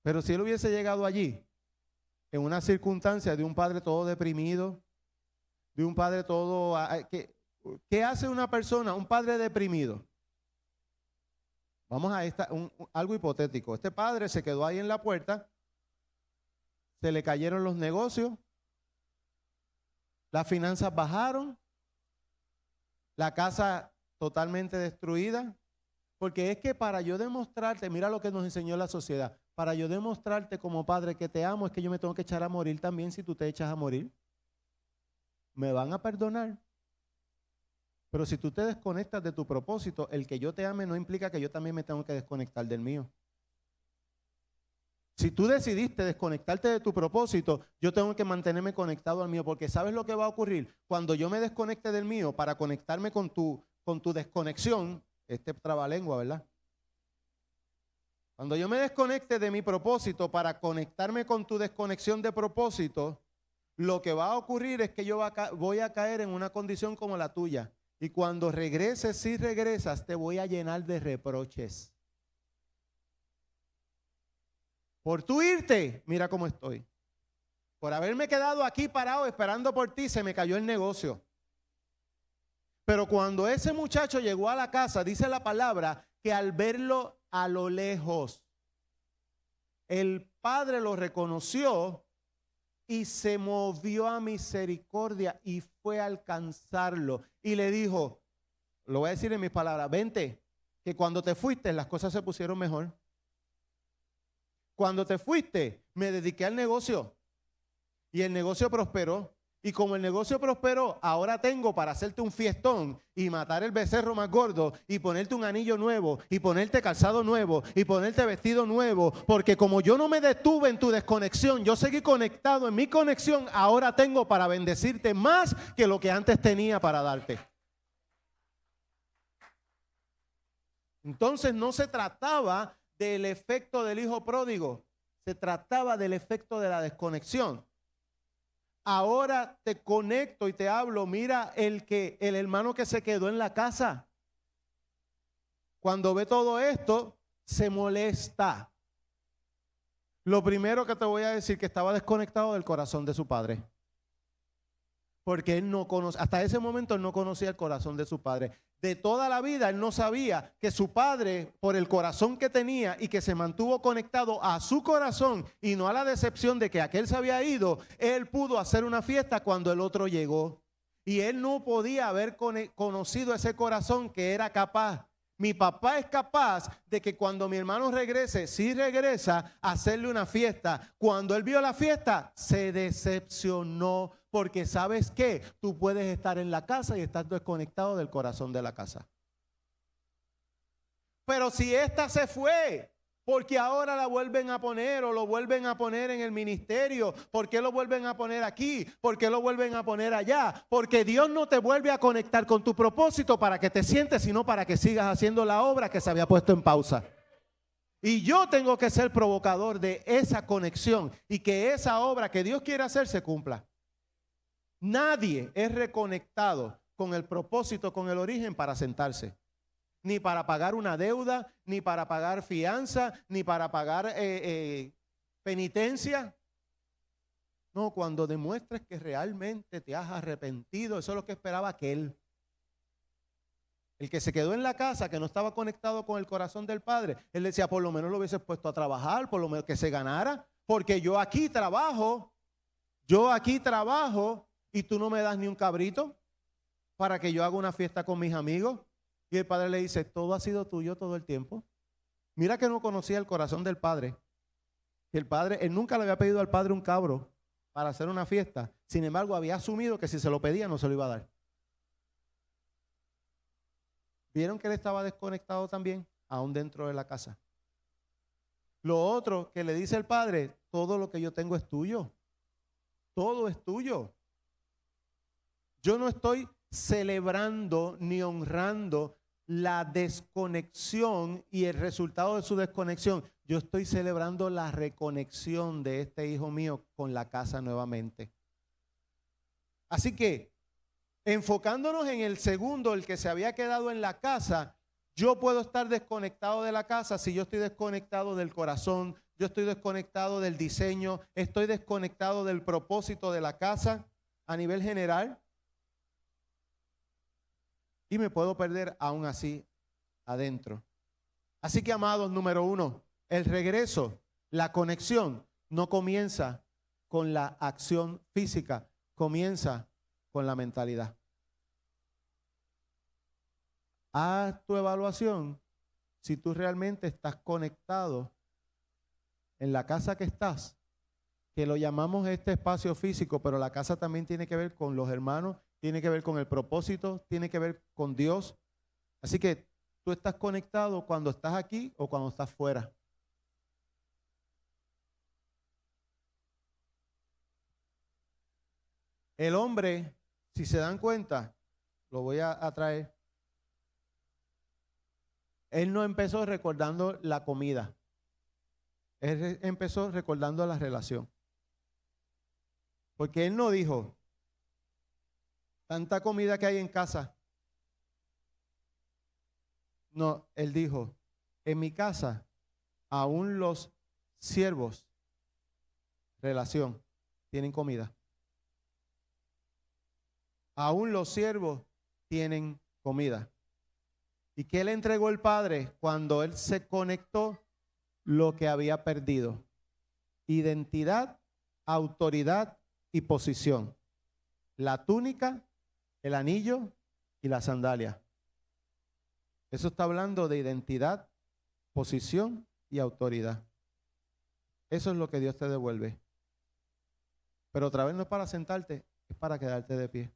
[SPEAKER 2] Pero si él hubiese llegado allí en una circunstancia de un padre todo deprimido, de un padre todo... ¿Qué hace una persona, un padre deprimido? Vamos a algo hipotético. Este padre se quedó ahí en la puerta, se le cayeron los negocios, las finanzas bajaron, la casa totalmente destruida. Porque es que para yo demostrarte, mira lo que nos enseñó la sociedad, para yo demostrarte como padre que te amo, es que yo me tengo que echar a morir también si tú te echas a morir. Me van a perdonar. Pero si tú te desconectas de tu propósito, el que yo te ame no implica que yo también me tengo que desconectar del mío. Si tú decidiste desconectarte de tu propósito, yo tengo que mantenerme conectado al mío, porque ¿sabes lo que va a ocurrir? Cuando yo me desconecte del mío para conectarme con tu desconexión, trabalengua, ¿verdad? Cuando yo me desconecte de mi propósito para conectarme con tu desconexión de propósito, lo que va a ocurrir es que yo voy a caer en una condición como la tuya. Y cuando regreses, si regresas, te voy a llenar de reproches. Por tú irte, mira cómo estoy. Por haberme quedado aquí parado esperando por ti, se me cayó el negocio. Pero cuando ese muchacho llegó a la casa, dice la palabra que al verlo a lo lejos, el padre lo reconoció y se movió a misericordia y fue a alcanzarlo. Y le dijo, lo voy a decir en mis palabras, vente, que cuando te fuiste las cosas se pusieron mejor. Cuando te fuiste, me dediqué al negocio y el negocio prosperó. Y como el negocio prosperó, ahora tengo para hacerte un fiestón y matar el becerro más gordo y ponerte un anillo nuevo y ponerte calzado nuevo y ponerte vestido nuevo. Porque como yo no me detuve en tu desconexión, yo seguí conectado en mi conexión, ahora tengo para bendecirte más que lo que antes tenía para darte. Entonces no se trataba del efecto del hijo pródigo, se trataba del efecto de la desconexión. Ahora te conecto y te hablo. Mira el hermano que se quedó en la casa. Cuando ve todo esto, se molesta. Lo primero que te voy a decir, que estaba desconectado del corazón de su padre. Porque él no conoce, hasta ese momento él no conocía el corazón de su padre. De toda la vida él no sabía que su padre, por el corazón que tenía y que se mantuvo conectado a su corazón y no a la decepción de que aquel se había ido, él pudo hacer una fiesta cuando el otro llegó. Y él no podía haber conocido ese corazón que era capaz. Mi papá es capaz de que cuando mi hermano regrese, si regresa, hacerle una fiesta. Cuando él vio la fiesta, se decepcionó. Porque ¿sabes qué? Tú puedes estar en la casa y estar desconectado del corazón de la casa. Pero si esta se fue, porque ahora la vuelven a poner o lo vuelven a poner en el ministerio, ¿por qué lo vuelven a poner aquí? ¿Por qué lo vuelven a poner allá? Porque Dios no te vuelve a conectar con tu propósito para que te sientes, sino para que sigas haciendo la obra que se había puesto en pausa. Y yo tengo que ser provocador de esa conexión y que esa obra que Dios quiere hacer se cumpla. Nadie es reconectado con el propósito, con el origen para sentarse. Ni para pagar una deuda, ni para pagar fianza, ni para pagar penitencia. No, cuando demuestres que realmente te has arrepentido, eso es lo que esperaba aquel. El que se quedó en la casa, que no estaba conectado con el corazón del Padre, él decía, por lo menos lo hubieses puesto a trabajar, por lo menos que se ganara, porque yo aquí trabajo y tú no me das ni un cabrito para que yo haga una fiesta con mis amigos. Y el padre le dice, todo ha sido tuyo todo el tiempo. Mira que no conocía el corazón del padre. El padre, él nunca le había pedido al padre un cabro para hacer una fiesta. Sin embargo, había asumido que si se lo pedía no se lo iba a dar. ¿Vieron que él estaba desconectado también? Aún dentro de la casa. Lo otro que le dice el padre, todo lo que yo tengo es tuyo. Todo es tuyo. Yo no estoy celebrando ni honrando la desconexión y el resultado de su desconexión. Yo estoy celebrando la reconexión de este hijo mío con la casa nuevamente. Así que, enfocándonos en el segundo, el que se había quedado en la casa, yo puedo estar desconectado de la casa si yo estoy desconectado del corazón, yo estoy desconectado del diseño, estoy desconectado del propósito de la casa a nivel general. Y me puedo perder aún así adentro. Así que, amados, número uno, el regreso, la conexión, no comienza con la acción física, comienza con la mentalidad. Haz tu evaluación si tú realmente estás conectado en la casa que estás, que lo llamamos este espacio físico, pero la casa también tiene que ver con los hermanos, tiene que ver con el propósito, tiene que ver con Dios. Así que tú estás conectado cuando estás aquí o cuando estás fuera. El hombre, si se dan cuenta, lo voy a traer. Él no empezó recordando la comida. Él empezó recordando la relación. Porque él no dijo, tanta comida que hay en casa. No, él dijo, en mi casa, aún los siervos, relación. tienen comida. Aún los siervos tienen comida. ¿Y qué le entregó el Padre cuando él se conectó? Lo que había perdido: identidad, autoridad y posición. La túnica, el anillo y la sandalia. Eso está hablando de identidad, posición y autoridad. Eso es lo que Dios te devuelve. Pero otra vez no es para sentarte, es para quedarte de pie.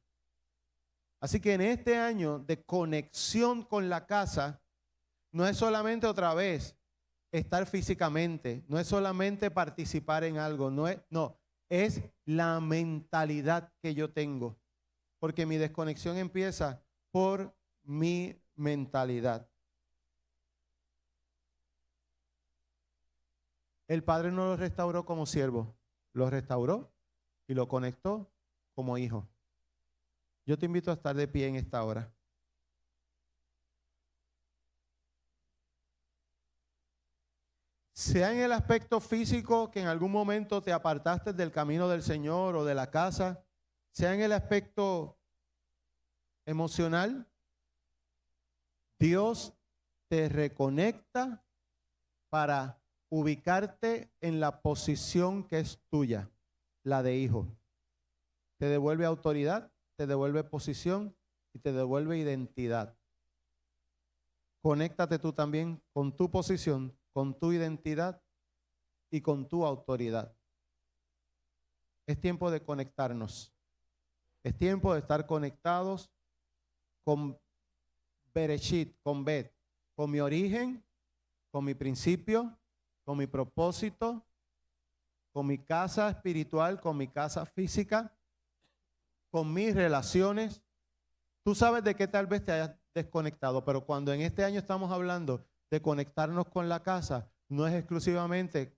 [SPEAKER 2] Así que en este año de conexión con la casa, no es solamente otra vez estar físicamente, no es solamente participar en algo, es la mentalidad que yo tengo. Porque mi desconexión empieza por mi mentalidad. El Padre no lo restauró como siervo, lo restauró y lo conectó como hijo. Yo te invito a estar de pie en esta hora. Sea en el aspecto físico, que en algún momento te apartaste del camino del Señor o de la casa, sea en el aspecto emocional, Dios te reconecta para ubicarte en la posición que es tuya, la de hijo. Te devuelve autoridad, te devuelve posición y te devuelve identidad. Conéctate tú también con tu posición, con tu identidad y con tu autoridad. Es tiempo de conectarnos. Es tiempo de estar conectados con Bereshit, con Bet, con mi origen, con mi principio, con mi propósito, con mi casa espiritual, con mi casa física, con mis relaciones. Tú sabes de qué tal vez te hayas desconectado, pero cuando en este año estamos hablando de conectarnos con la casa, no es exclusivamente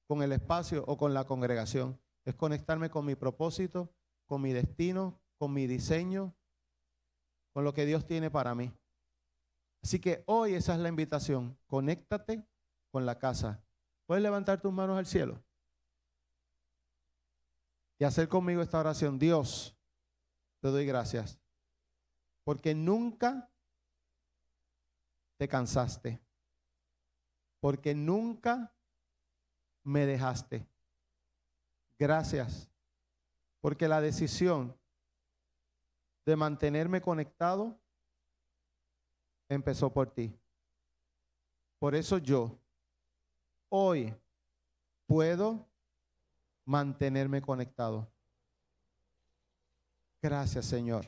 [SPEAKER 2] con el espacio o con la congregación, es conectarme con mi propósito, con mi destino, con mi diseño, con lo que Dios tiene para mí. Así que hoy esa es la invitación: conéctate con la casa. ¿Puedes levantar tus manos al cielo y hacer conmigo esta oración? Dios, te doy gracias porque nunca te cansaste, porque nunca me dejaste. Gracias porque la decisión de mantenerme conectado empezó por ti. Por eso yo hoy puedo mantenerme conectado. Gracias, Señor.